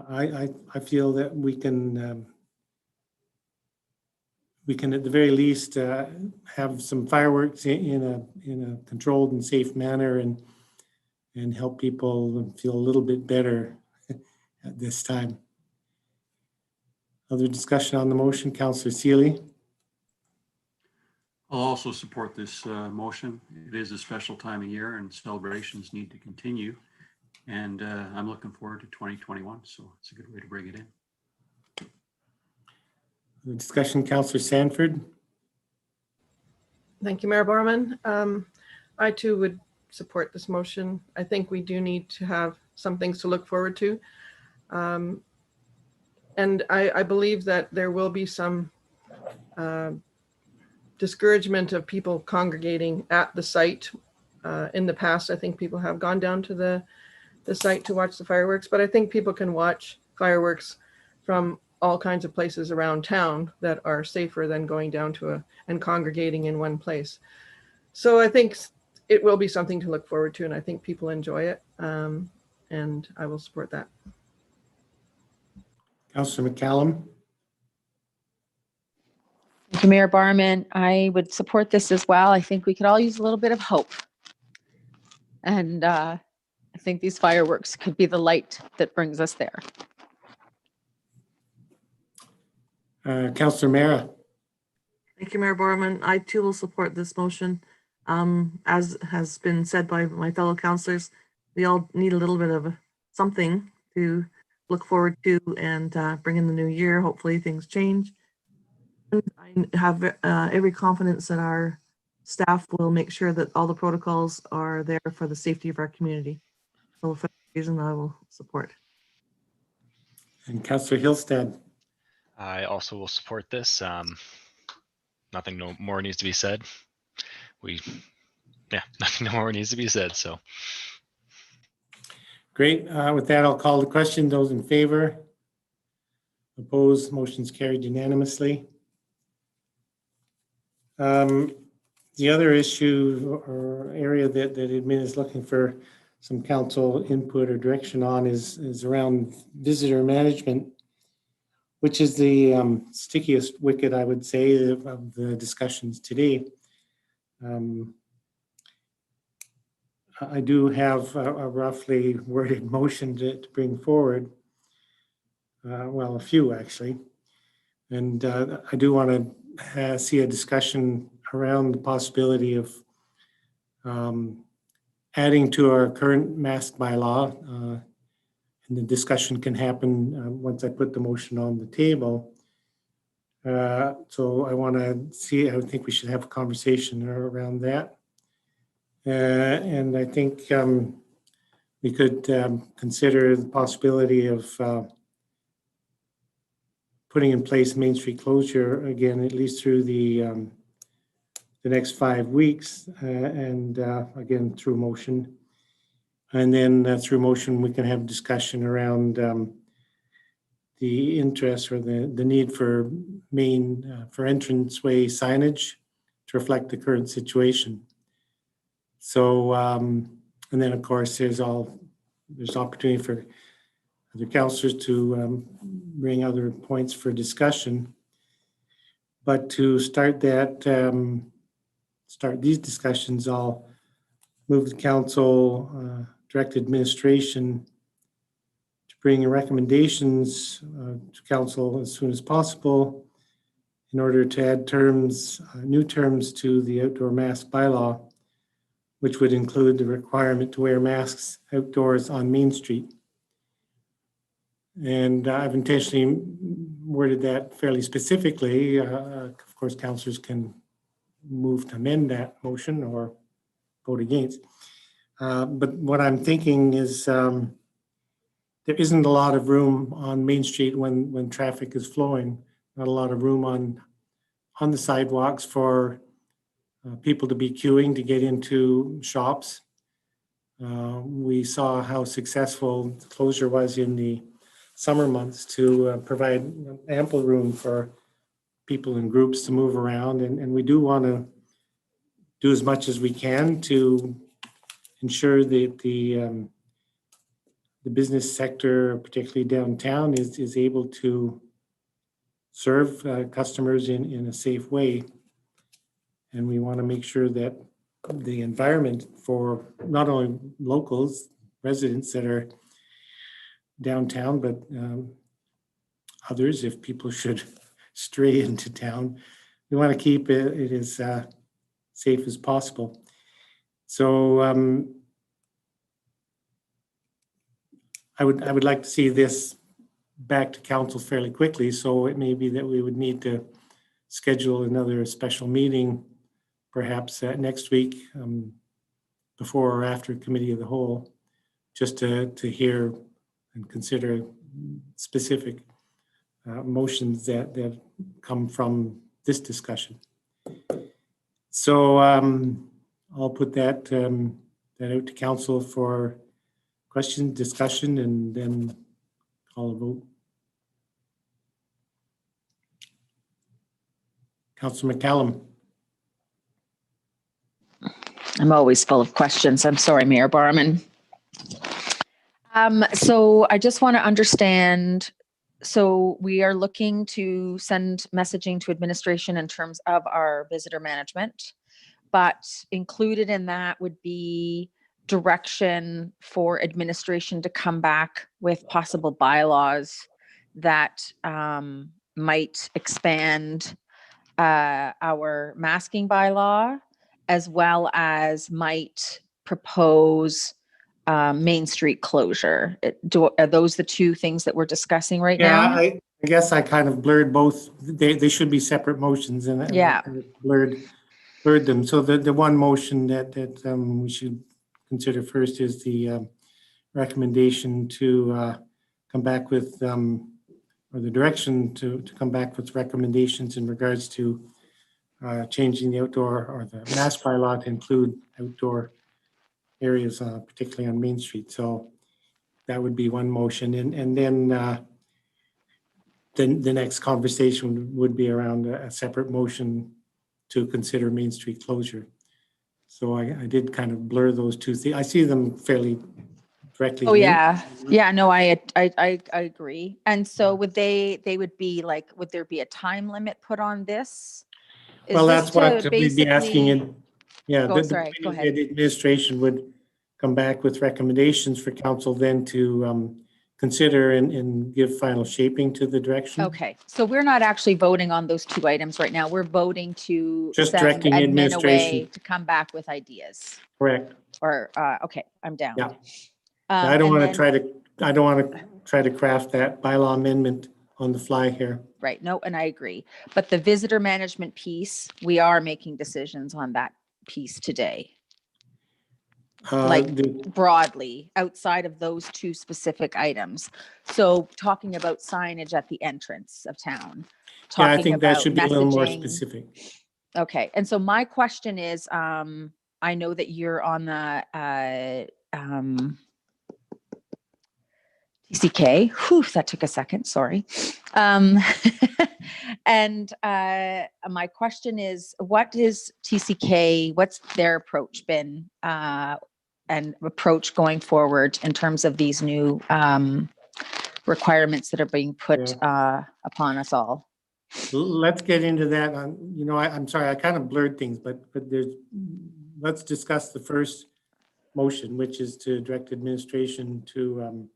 I feel that we can at the very least have some fireworks in a controlled and safe manner and help people feel a little bit better at this time. Other discussion on the motion, Councillor Seeley? I'll also support this motion. It is a special time of year and celebrations need to continue. And I'm looking forward to 2021, so it's a good way to bring it in. The discussion, Councillor Sanford? Thank you, Mayor Borman. I too would support this motion. I think we do need to have some things to look forward to. And I believe that there will be some discouragement of people congregating at the site. In the past, I think people have gone down to the site to watch the fireworks, but I think people can watch fireworks from all kinds of places around town that are safer than going down to and congregating in one place. So I think it will be something to look forward to, and I think people enjoy it, and I will support that. Councillor McCallum? Thank you, Mayor Barman. I would support this as well. I think we could all use a little bit of hope. And I think these fireworks could be the light that brings us there. Councillor Mara? Thank you, Mayor Borman. I too will support this motion. As has been said by my fellow councillors, we all need a little bit of something to look forward to and bring in the new year. Hopefully things change. And I have every confidence that our staff will make sure that all the protocols are there for the safety of our community. So for that reason, I will support. And Councillor Hillstead? I also will support this. Nothing no more needs to be said. Nothing more needs to be said. So Great. With that, I'll call the question. Those in favor? Opposed? Motion's carried unanimously. The other issue or area that admin is looking for some council input or direction on is around visitor management, which is the stickiest wicket, I would say, of the discussions today. I do have a roughly worded motion to bring forward. Well, a few actually. And I do want to see a discussion around the possibility of adding to our current mask bylaw. And the discussion can happen once I put the motion on the table. So I want to see, I think we should have a conversation around that. And I think we could consider the possibility of putting in place Main Street closure again, at least through the next 5 weeks, and again through motion. And then through motion, we can have discussion around the interest or the need for for entranceway signage to reflect the current situation. So, and then of course, there's opportunity for other councillors to bring other points for discussion. But to start these discussions, I'll move the council, direct administration to bring recommendations to council as soon as possible in order to add terms, new terms to the outdoor mask bylaw, which would include the requirement to wear masks outdoors on Main Street. And I've intentionally worded that fairly specifically. Of course, councillors can move to amend that motion or vote against. But what I'm thinking is there isn't a lot of room on Main Street when traffic is flowing, not a lot of room on the sidewalks for people to be queuing to get into shops. We saw how successful the closure was in the summer months to provide ample room for people in groups to move around. And we do want to do as much as we can to ensure that the business sector, particularly downtown, is able to serve customers in a safe way. And we want to make sure that the environment for not only locals, residents that are downtown, but others, if people should stray into town, we want to keep it as safe as possible. So I would like to see this back to council fairly quickly. So it may be that we would need to schedule another special meeting, perhaps next week, before or after committee of the whole, just to hear and consider specific motions that come from this discussion. So I'll put that out to council for question, discussion, and then call a vote. Councillor McCallum. I'm always full of questions. I'm sorry, Mayor Barman. So I just want to understand, so we are looking to send messaging to administration in terms of our visitor management, but included in that would be direction for administration to come back with possible bylaws that might expand our masking bylaw, as well as might propose Main Street closure. Are those the two things that we're discussing right now? I guess I kind of blurred both. They should be separate motions, and I blurred them. So the one motion that we should consider first is the recommendation to come back with, or the direction to come back with recommendations in regards to changing the outdoor or the mask bylaw to include outdoor areas, particularly on Main Street. So that would be one motion. And then the next conversation would be around a separate motion to consider Main Street closure. So I did kind of blur those two things. I see them fairly directly. Oh, yeah. Yeah, no, I agree. And so would they would be like, would there be a time limit put on this? Well, that's what we'd be asking in. Yeah, Go ahead. the administration would come back with recommendations for council then to consider and give final shaping to the direction. Okay, so we're not actually voting on those two items right now. We're voting to Just send directing admin administration. away to come back with ideas. Correct. Or okay, I'm down. Yeah. I don't want to try to craft that bylaw amendment on the fly here. Right. No, and I agree. But the visitor management piece, we are making decisions on that piece today. Broadly, outside of those two specific items. So talking about signage at the entrance of town. Yeah, I think that should be a little more specific. Okay. And so my question is, I know that you're on the TCK. Whew, that took a second. Sorry. And my question is, what is TCK? What's their approach been and approach going forward in terms of these new requirements that are being put upon us all? Let's get into that. I'm sorry, I kind of blurred things, but let's discuss the first motion, which is to direct administration to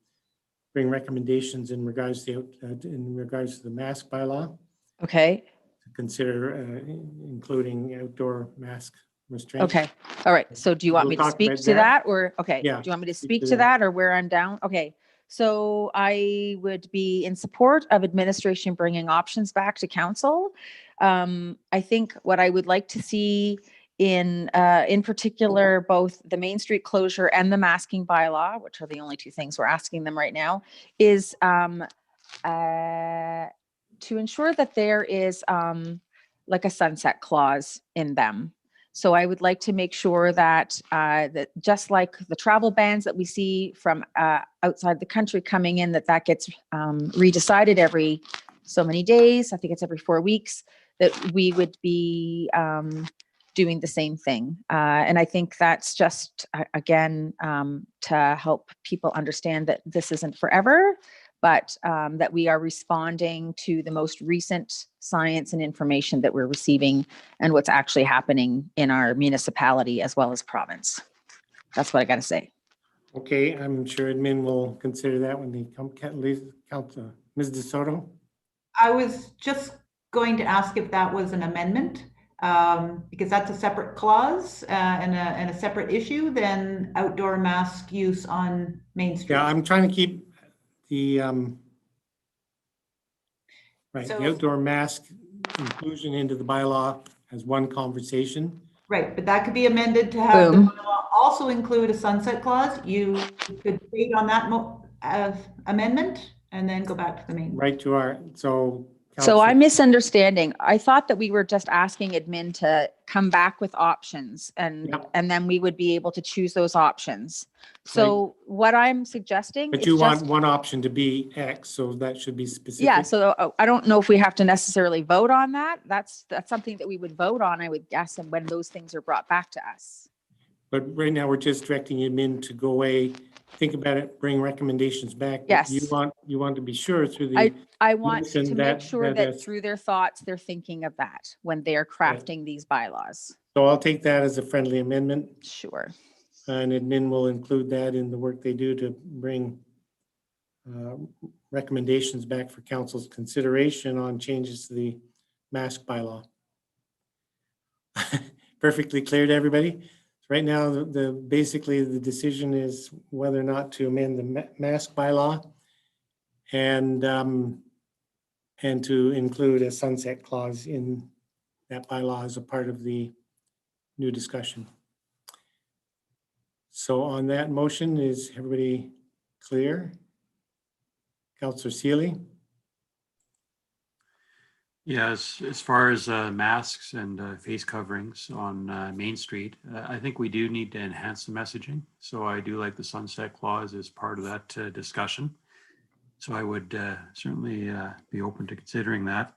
bring recommendations in regards to the mask bylaw, Okay, to consider including outdoor mask restraints. okay, all right. So do you want We'll me to talk speak about to that. that or, okay, do Yeah, you want me to speak speak to to that. that or where I'm down? Okay. So I would be in support of administration bringing options back to council. I think what I would like to see in particular, both the Main Street closure and the masking bylaw, which are the only two things we're asking them right now, is to ensure that there is like a sunset clause in them. So I would like to make sure that that just like the travel bans that we see from outside the country coming in, that gets redecided every so many days. I think it's every 4 weeks, that we would be doing the same thing. And I think that's just, again, to help people understand that this isn't forever, but that we are responding to the most recent science and information that we're receiving and what's actually happening in our municipality as well as province. That's what I got to say. Okay, I'm sure admin will consider that when they come. Ms. DeSoto? I was just going to ask if that was an amendment, because that's a separate clause and a separate issue than outdoor mask use on Main Street. Yeah, I'm trying to keep the the So- outdoor mask inclusion into the bylaw as one conversation. Right, but that could be amended to have the Boom. bylaw also include a sunset clause. You could state on that amendment and then go back to the main. Right to our, so. So Councillor- I'm misunderstanding. I thought that we were just asking admin to come back with options and Yep. and then we would be able to choose those options. So what I'm suggesting But is you want just, one option to be X, so that should be specific. yeah, so I don't know if we have to necessarily vote on that. That's something that we would vote on, I would guess, and when those things are brought back to us. But right now, we're just directing admin to go away, think about it, bring recommendations back. But Yes. You want to be sure through the. I want Motion to that- make sure that that is- through their thoughts, they're thinking of that when they're crafting these bylaws. So I'll take that as a friendly amendment, Sure. and admin will include that in the work they do to bring recommendations back for council's consideration on changes to the mask bylaw. Perfectly clear to everybody? Right now, basically the decision is whether or not to amend the mask bylaw and to include a sunset clause in that bylaw as a part of the new discussion. So on that motion, is everybody clear? Councillor Seeley? Yeah, as far as masks and face coverings on Main Street, I think we do need to enhance the messaging. So I do like the sunset clause as part of that discussion. So I would certainly be open to considering that.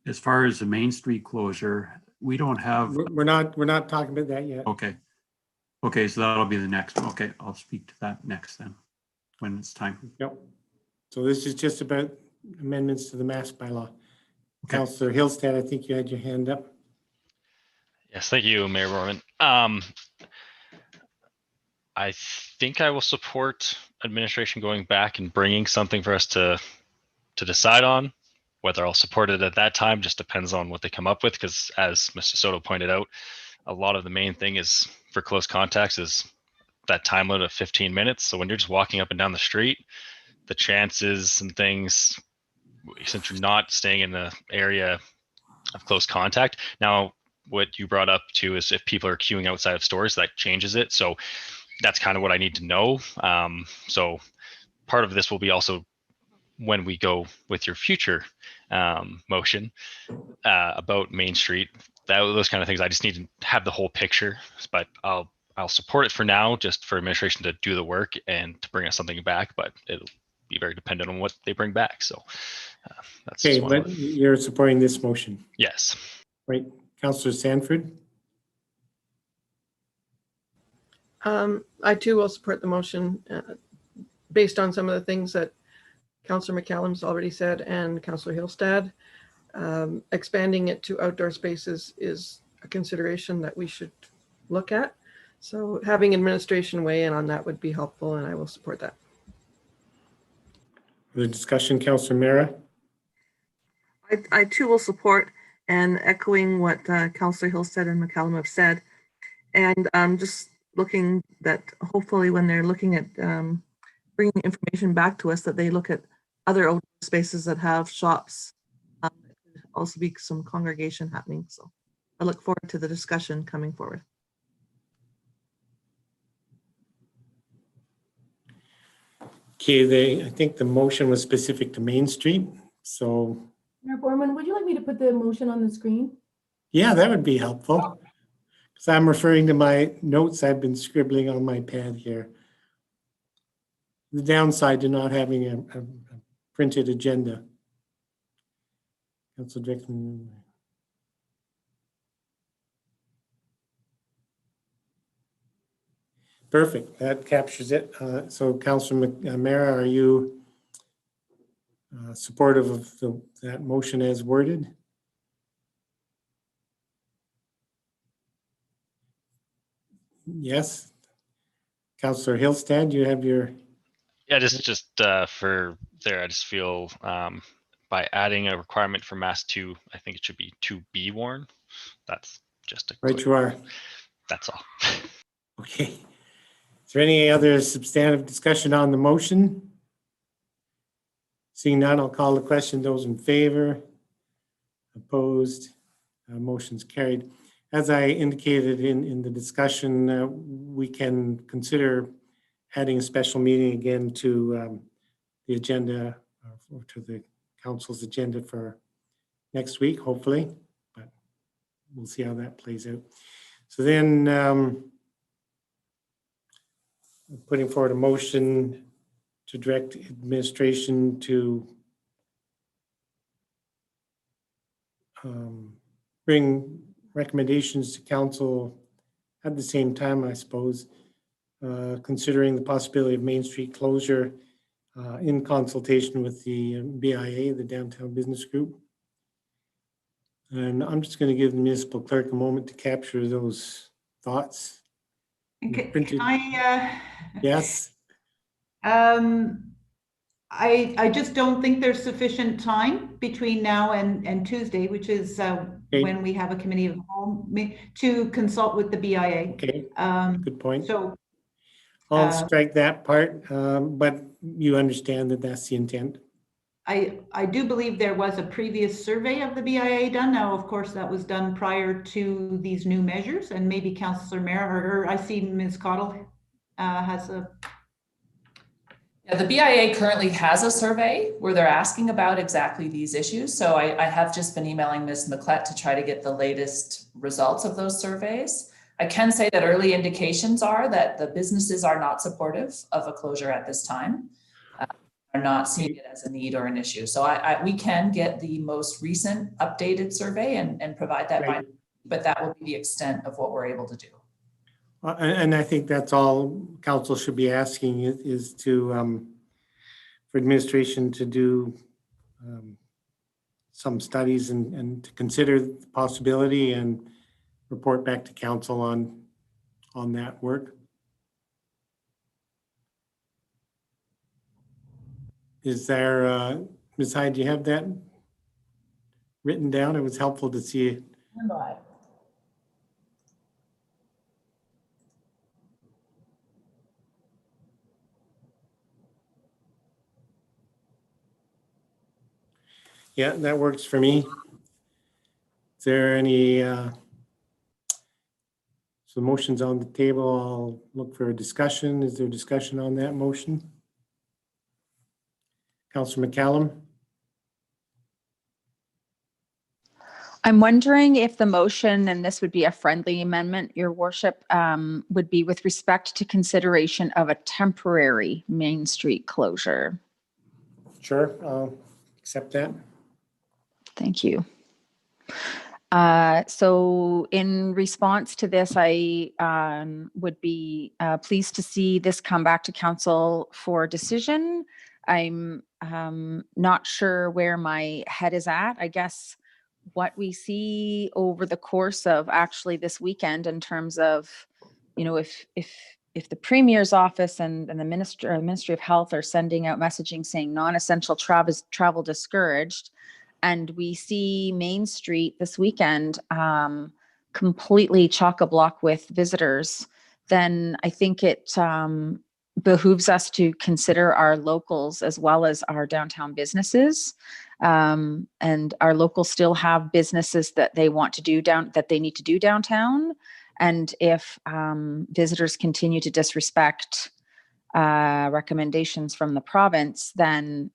As far as the Main Street closure, we don't have, We're not talking about that yet. okay. Okay, so that'll be the next one. Okay, I'll speak to that next then, when it's time. Yep. So this is just about amendments to the mask bylaw. Okay. Councillor Hillstead, I think you had your hand up. Yes, thank you, Mayor Borman. I think I will support administration going back and bringing something for us to decide on. Whether I'll support it at that time just depends on what they come up with, because as Mr. Soto pointed out, a lot of the main thing is for close contacts is that time limit of 15 minutes. So when you're just walking up and down the street, the chances and things, since you're not staying in the area of close contact. Now, what you brought up too is if people are queuing outside of stores, that changes it. So that's kind of what I need to know. So part of this will be also when we go with your future motion about Main Street, those kind of things. I just need to have the whole picture, but I'll support it for now, just for administration to do the work and to bring us something back, but it'll be very dependent on what they bring back. So that's Okay, just one. but you're supporting this motion, Yes. right? Councillor Sanford? I too will support the motion based on some of the things that Councillor McCallum's already said and Councillor Hillstad. expanding it to outdoor spaces is a consideration that we should look at. So having administration weigh in on that would be helpful, and I will support that. The discussion, Councillor Mara. I too will support, and echoing what Councillor Hillstead and McCallum have said. And just looking that hopefully when they're looking at bringing information back to us, that they look at other outdoor spaces that have shops. Also be some congregation happening. So I look forward to the discussion coming forward. Okay, I think the motion was specific to Main Street. So Mayor Borman, would you like me to put the motion on the screen? yeah, that would be helpful. Because I'm referring to my notes I've been scribbling on my pad here. The downside to not having a printed agenda. Council Director. Perfect, that captures it. So Councillor Mara, are you supportive of that motion as worded? Yes. Councillor Hillstead, you have your. Yeah, just for there, I just feel by adding a requirement for mask 2, I think it should be to be worn. That's just a Right, you are. That's all. Okay. Is there any other substantive discussion on the motion? Seeing none, I'll call the question. Those in favor? Opposed? Motion's carried. As I indicated in the discussion, we can consider adding a special meeting again to the agenda, or to the council's agenda for next week, hopefully, but we'll see how that plays out. So then putting forward a motion to direct administration to bring recommendations to council at the same time, I suppose, considering the possibility of Main Street closure in consultation with the BIA, the Downtown Business Group. And I'm just going to give the municipal clerk a moment to capture those thoughts. Can I? Yes. I just don't think there's sufficient time between now and Tuesday, which is when we have a committee of the whole, to consult with the BIA. Okay, good point. So I'll strike that part, but you understand that that's the intent. I do believe there was a previous survey of the BIA done. Now, of course, that was done prior to these new measures, and maybe Councillor Mara, or I see Ms. Cottle has a. Yeah, the BIA currently has a survey where they're asking about exactly these issues. So I have just been emailing Ms. McClett to try to get the latest results of those surveys. I can say that early indications are that the businesses are not supportive of a closure at this time. Are not seeing it as a need or an issue. So we can get the most recent updated survey and provide that, right. But that will be the extent of what we're able to do. And I think that's all council should be asking is to, for administration to do some studies and to consider the possibility and report back to council on that work. Is there, Ms. Hyde, do you have that written down? It was helpful to see it. Yeah, that works for me. Is there any, so motion's on the table. I'll look for a discussion. Is there discussion on that motion? Councillor McCallum? I'm wondering if the motion, and this would be a friendly amendment, Your Worship, would be with respect to consideration of a temporary Main Street closure. Sure, I'll accept that. Thank you. So in response to this, I would be pleased to see this come back to council for decision. I'm not sure where my head is at. I guess what we see over the course of actually this weekend in terms of, if the Premier's office and the Ministry of Health are sending out messaging saying non-essential travel discouraged, and we see Main Street this weekend completely chock-a-block with visitors, then I think it behooves us to consider our locals as well as our downtown businesses. And our locals still have businesses that they want to do that they need to do downtown. And if visitors continue to disrespect recommendations from the province, then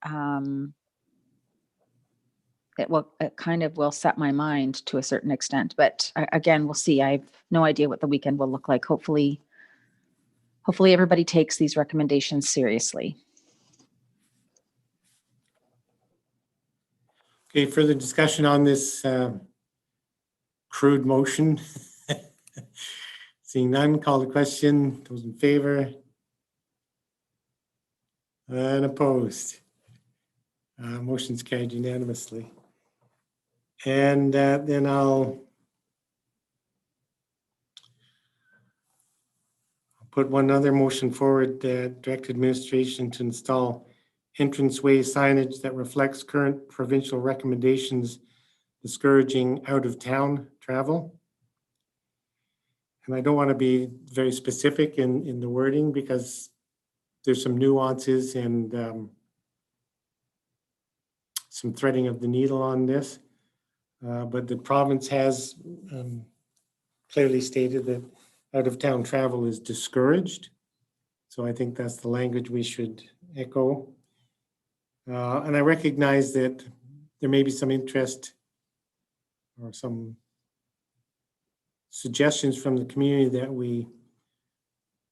it kind of will set my mind to a certain extent. But again, we'll see. I have no idea what the weekend will look like. Hopefully everybody takes these recommendations seriously. Okay, further discussion on this crude motion? Seeing none, call the question. Those in favor? And opposed? Motion's carried unanimously. And then I'll put one other motion forward, direct administration to install entranceway signage that reflects current provincial recommendations discouraging out-of-town travel. And I don't want to be very specific in the wording because there's some nuances and some threading of the needle on this. But the province has clearly stated that out-of-town travel is discouraged. So I think that's the language we should echo. And I recognize that there may be some interest or some suggestions from the community that we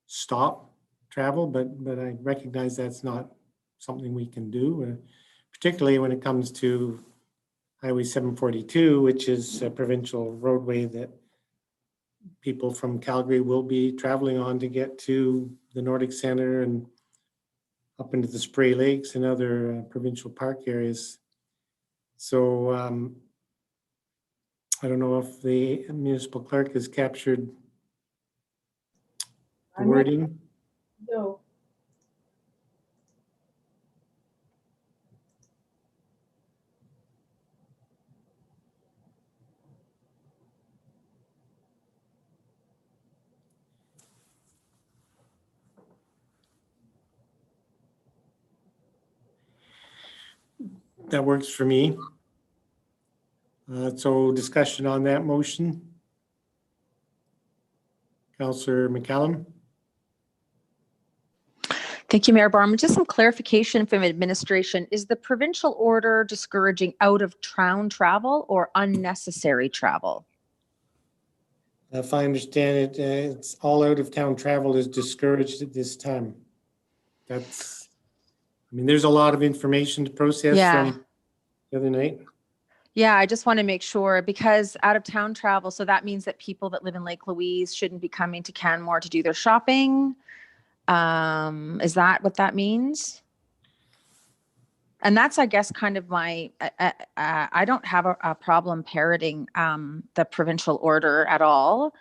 stop travel, but I recognize that's not something we can do, particularly when it comes to Highway 742, which is a provincial roadway that people from Calgary will be traveling on to get to the Nordic Centre and up into the Spray Lakes and other provincial park areas. So I don't know if the municipal clerk has captured the wording. No. That works for me. So discussion on that motion. Councillor McCallum. Thank you, Mayor Barman. Just some clarification from administration. Is the provincial order discouraging out-of-town travel or unnecessary travel? If I understand it, it's all out-of-town travel is discouraged at this time. That's, I mean, there's a lot of information to process from the other night. Yeah, I just want to make sure because out-of-town travel, so that means that people that live in Lake Louise shouldn't be coming to Canmore to do their shopping. Is that what that means? And that's, I guess, kind of my, I don't have a problem parroting the provincial order at all.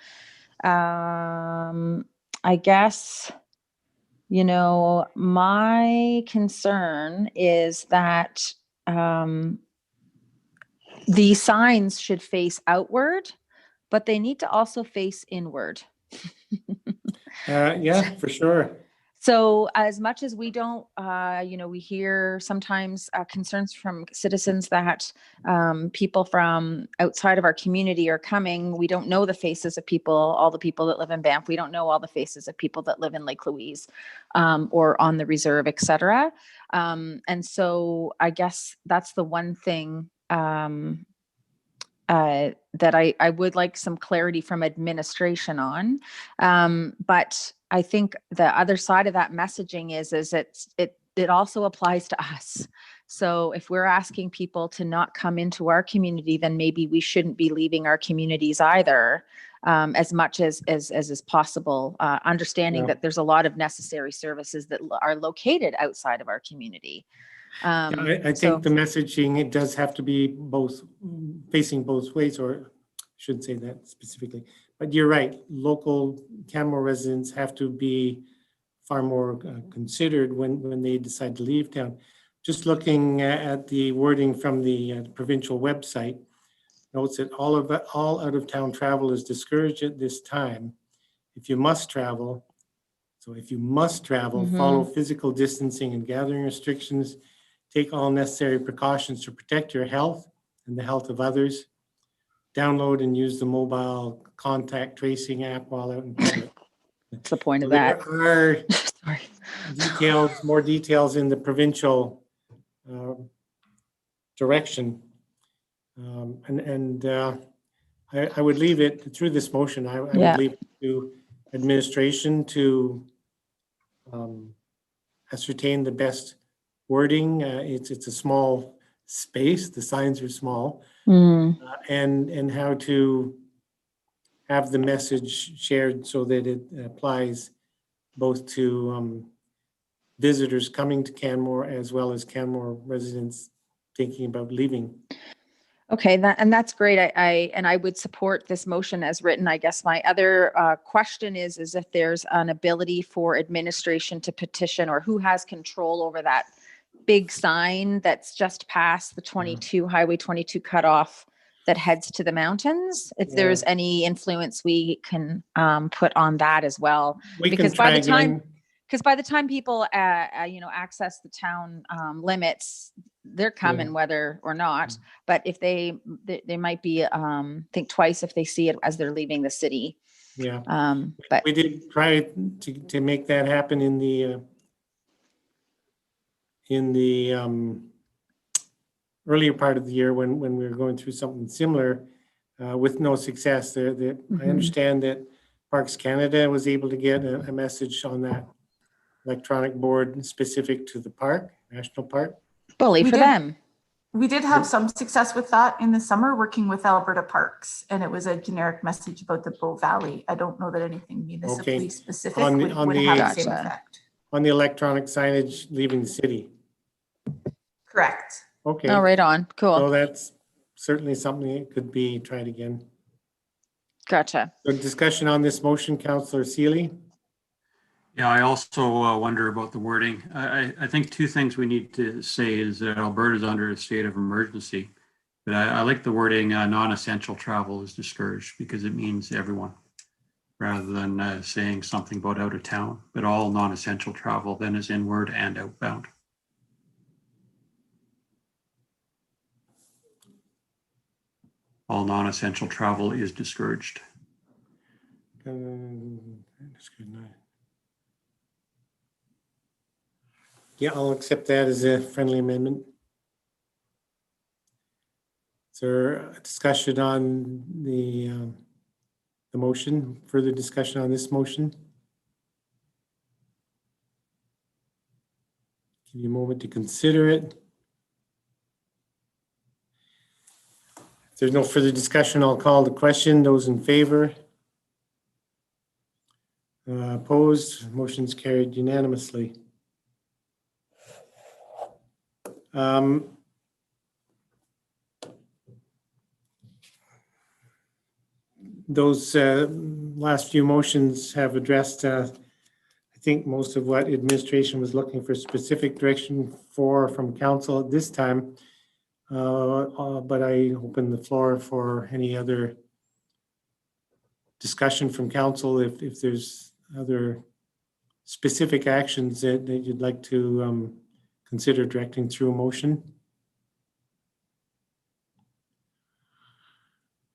I guess, my concern is that the signs should face outward, but they need to also face inward. Yeah, for sure. So as much as we don't, we hear sometimes concerns from citizens that people from outside of our community are coming. We don't know the faces of people, all the people that live in Banff. We don't know all the faces of people that live in Lake Louise or on the reserve, et cetera. And so I guess that's the one thing that I would like some clarity from administration on. But I think the other side of that messaging is it also applies to us. So if we're asking people to not come into our community, then maybe we shouldn't be leaving our communities either, as much as is possible, understanding that there's a lot of necessary services that are located outside of our community. I So- think the messaging, it does have to be both, facing both ways, or I shouldn't say that specifically. But you're right, local Canmore residents have to be far more considered when they decide to leave town. Just looking at the wording from the provincial website, notes that all out-of-town travel is discouraged at this time. If you must travel, follow physical distancing and gathering restrictions, take all necessary precautions to protect your health and the health of others. Download and use the mobile contact tracing app while out in public. What's the point of So that? there are Sorry. more details in the provincial direction. I would leave it through this motion. I would Yeah. leave it to administration to ascertain the best wording. It's a small space. The signs are small, and how to have the message shared so that it applies both to visitors coming to Canmore as well as Canmore residents thinking about leaving. Okay, that's great. I would support this motion as written. I guess my other question is if there's an ability for administration to petition, or who has control over that big sign that's just past the 22 Highway 22 cutoff that heads to the mountains. If there's any influence we can put on that as well, because by the time people access the town limits, they're coming whether or not. But if they might be think twice if they see it as they're leaving the city. Yeah. But we did try to make that happen in the earlier part of the year when we were going through something similar with no success. I understand that Parks Canada was able to get a message on that electronic board specific to the park, national park. bully for them. We did have some success with that in the summer, working with Alberta Parks, and it was a generic message about the Bow Valley. I don't know that anything municipally specific would have the same effect. On the electronic signage leaving the city. Correct. Okay. Oh, right on. Cool. So that's certainly something that could be tried again. Gotcha. So discussion on this motion, Councillor Seeley. Yeah, I also wonder about the wording. I think two things we need to say is that Alberta is under a state of emergency. But I like the wording non-essential travel is discouraged because it means everyone, rather than saying something about out of town. But all non-essential travel then is inward and outbound. All non-essential travel is discouraged. That's good. Yeah, I'll accept that as a friendly amendment. Is there a discussion on the motion? Further discussion on this motion? Give you a moment to consider it. If there's no further discussion, I'll call the question. Those in favor? Opposed? Motion's carried unanimously. Those last few motions have addressed, I think, most of what administration was looking for specific direction from council at this time. But I open the floor for any other discussion from council if there's other specific actions that you'd like to consider directing through a motion.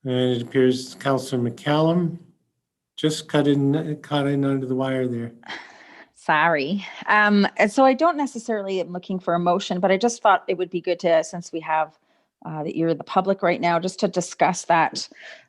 And it appears Councillor McCallum just caught in under the wire there. Sorry. And so I don't necessarily am looking for a motion, but I just thought it would be good to, since we have the ear of the public right now, just to discuss that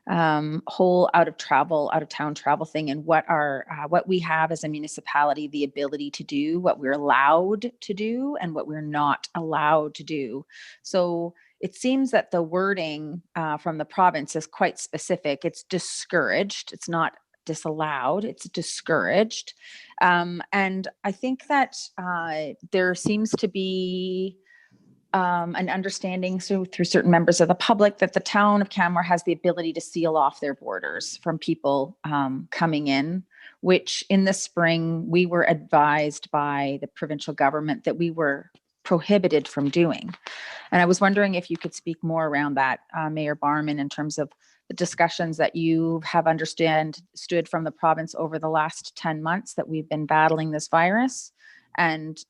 whole out of town travel thing, and what we have as a municipality, the ability to do, what we're allowed to do and what we're not allowed to do. So it seems that the wording from the province is quite specific. It's discouraged. It's not disallowed, it's discouraged. And I think that there seems to be an understanding through certain members of the public that the town of Canmore has the ability to seal off their borders from people coming in, which in the spring we were advised by the provincial government that we were prohibited from doing. And I was wondering if you could speak more around that, Mayor Barman, in terms of the discussions that you have understood from the province over the last 10 months that we've been battling this virus. And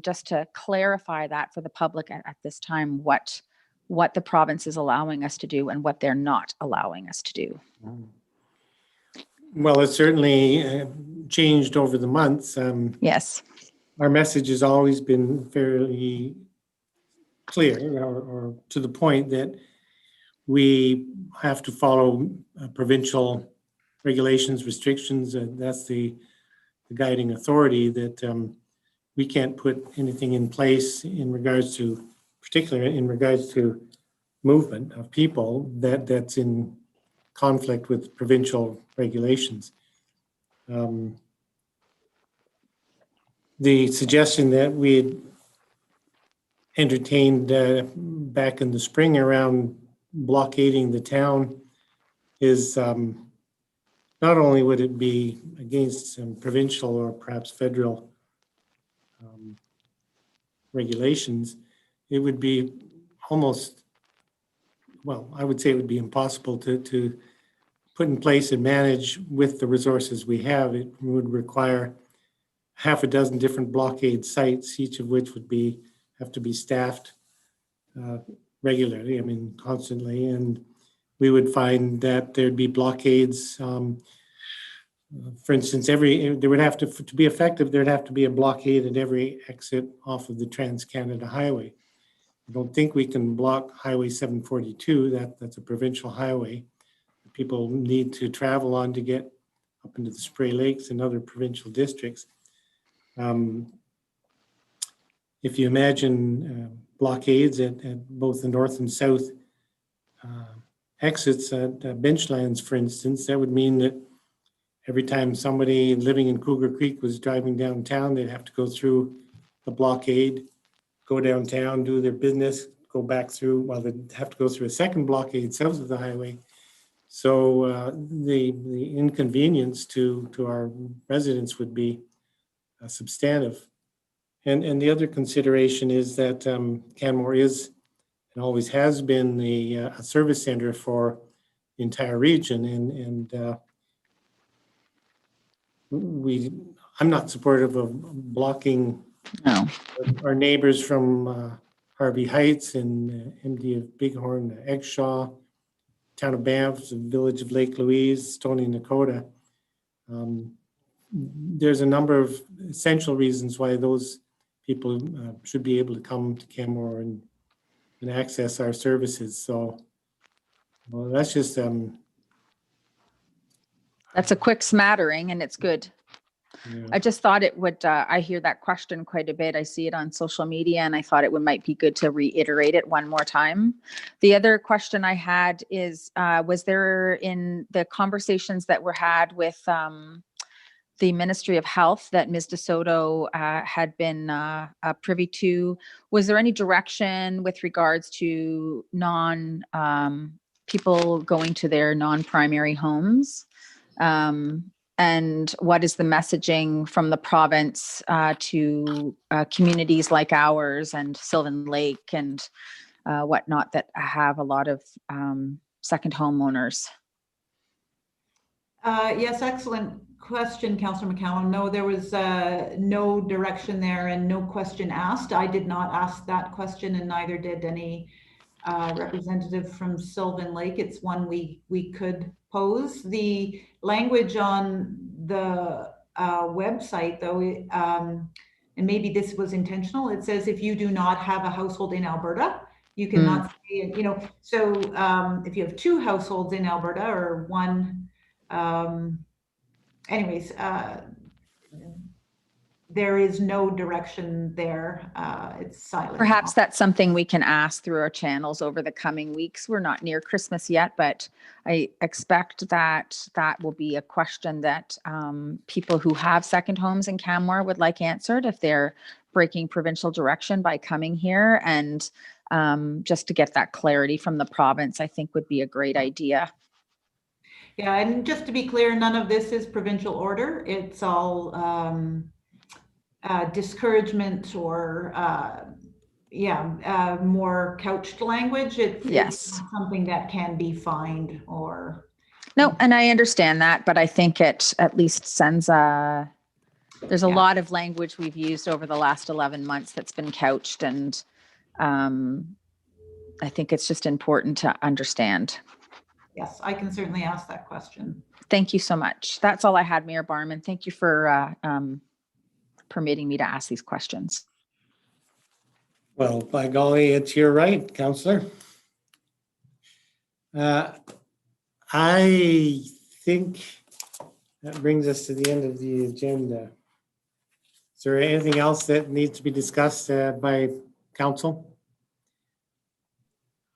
just to clarify that for the public at this time, what the province is allowing us to do and what they're not allowing us to do. Well, it's certainly changed over the months. Yes. Our message has always been fairly clear or to the point that we have to follow provincial regulations, restrictions, and that's the guiding authority, that we can't put anything in place in regards to, particularly in regards to movement of people that's in conflict with provincial regulations. The suggestion that we had entertained back in the spring around blockading the town is not only would it be against some provincial or perhaps federal regulations, it would be almost, well, I would say it would be impossible to put in place and manage with the resources we have. It would require half a dozen different blockade sites, each of which would have to be staffed regularly, I mean, constantly. And we would find that there'd be blockades. For instance, there would have to be effective, there'd have to be a blockade at every exit off of the Trans-Canada Highway. I don't think we can block Highway 742. That's a provincial highway. People need to travel on to get up into the Spray Lakes and other provincial districts. If you imagine blockades at both the north and south exits at benchlands, for instance, that would mean that every time somebody living in Cougar Creek was driving downtown, they'd have to go through the blockade, go downtown, do their business, go back through, well, they'd have to go through a second blockade south of the highway. So the inconvenience to our residents would be substantive. And the other consideration is that Canmore is and always has been a service center for the entire region. And I'm not supportive of blocking our neighbors from Harvey Heights and MD of Bighorn, Eggshaw, Town of Banff, the village of Lake Louise, Stony Nakota. There's a number of essential reasons why those people should be able to come to Canmore and access our services. So, well, that's just that's a quick smattering, and it's good. Yeah. I just thought it would, I hear that question quite a bit. I see it on social media, and I thought it might be good to reiterate it one more time. The other question I had is, was there in the conversations that were had with the Ministry of Health that Ms. DeSoto had been privy to, was there any direction with regards to people going to their non-primary homes? And what is the messaging from the province to communities like ours and Sylvan Lake and whatnot that have a lot of second homeowners? Yes, excellent question, Councillor McCallum. No, there was no direction there and no question asked. I did not ask that question, and neither did any representative from Sylvan Lake. It's one we could pose. The language on the website, though, and maybe this was intentional, it says if you do not have a household in Alberta, you cannot stay, so if you have two households in Alberta or one, anyways, there is no direction there. It's silent. Perhaps that's something we can ask through our channels over the coming weeks. We're not near Christmas yet, but I expect that that will be a question that people who have second homes in Canmore would like answered if they're breaking provincial direction by coming here. And just to get that clarity from the province, I think would be a great idea. Yeah, and just to be clear, none of this is provincial order. It's all discouragement or more couched language. It's not something that can be fined or. No, and I understand that, but I think it at least sends there's a lot of language we've used over the last 11 months that's been couched, and I think it's just important to understand. Yes, I can certainly ask that question. Thank you so much. That's all I had, Mayor Barman. Thank you for permitting me to ask these questions. Well, by golly, it's your right, Councillor. I think that brings us to the end of the agenda. Is there anything else that needs to be discussed by council?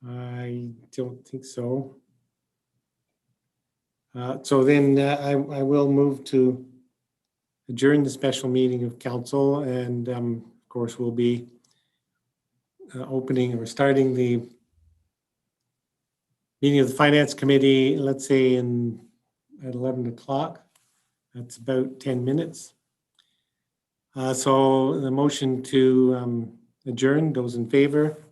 I don't think so. So then I will move to adjourn the special meeting of council, and of course we'll be opening or starting the meeting of the Finance Committee, let's say at 11 o'clock. That's about 10 minutes. So the motion to adjourn, those in favor,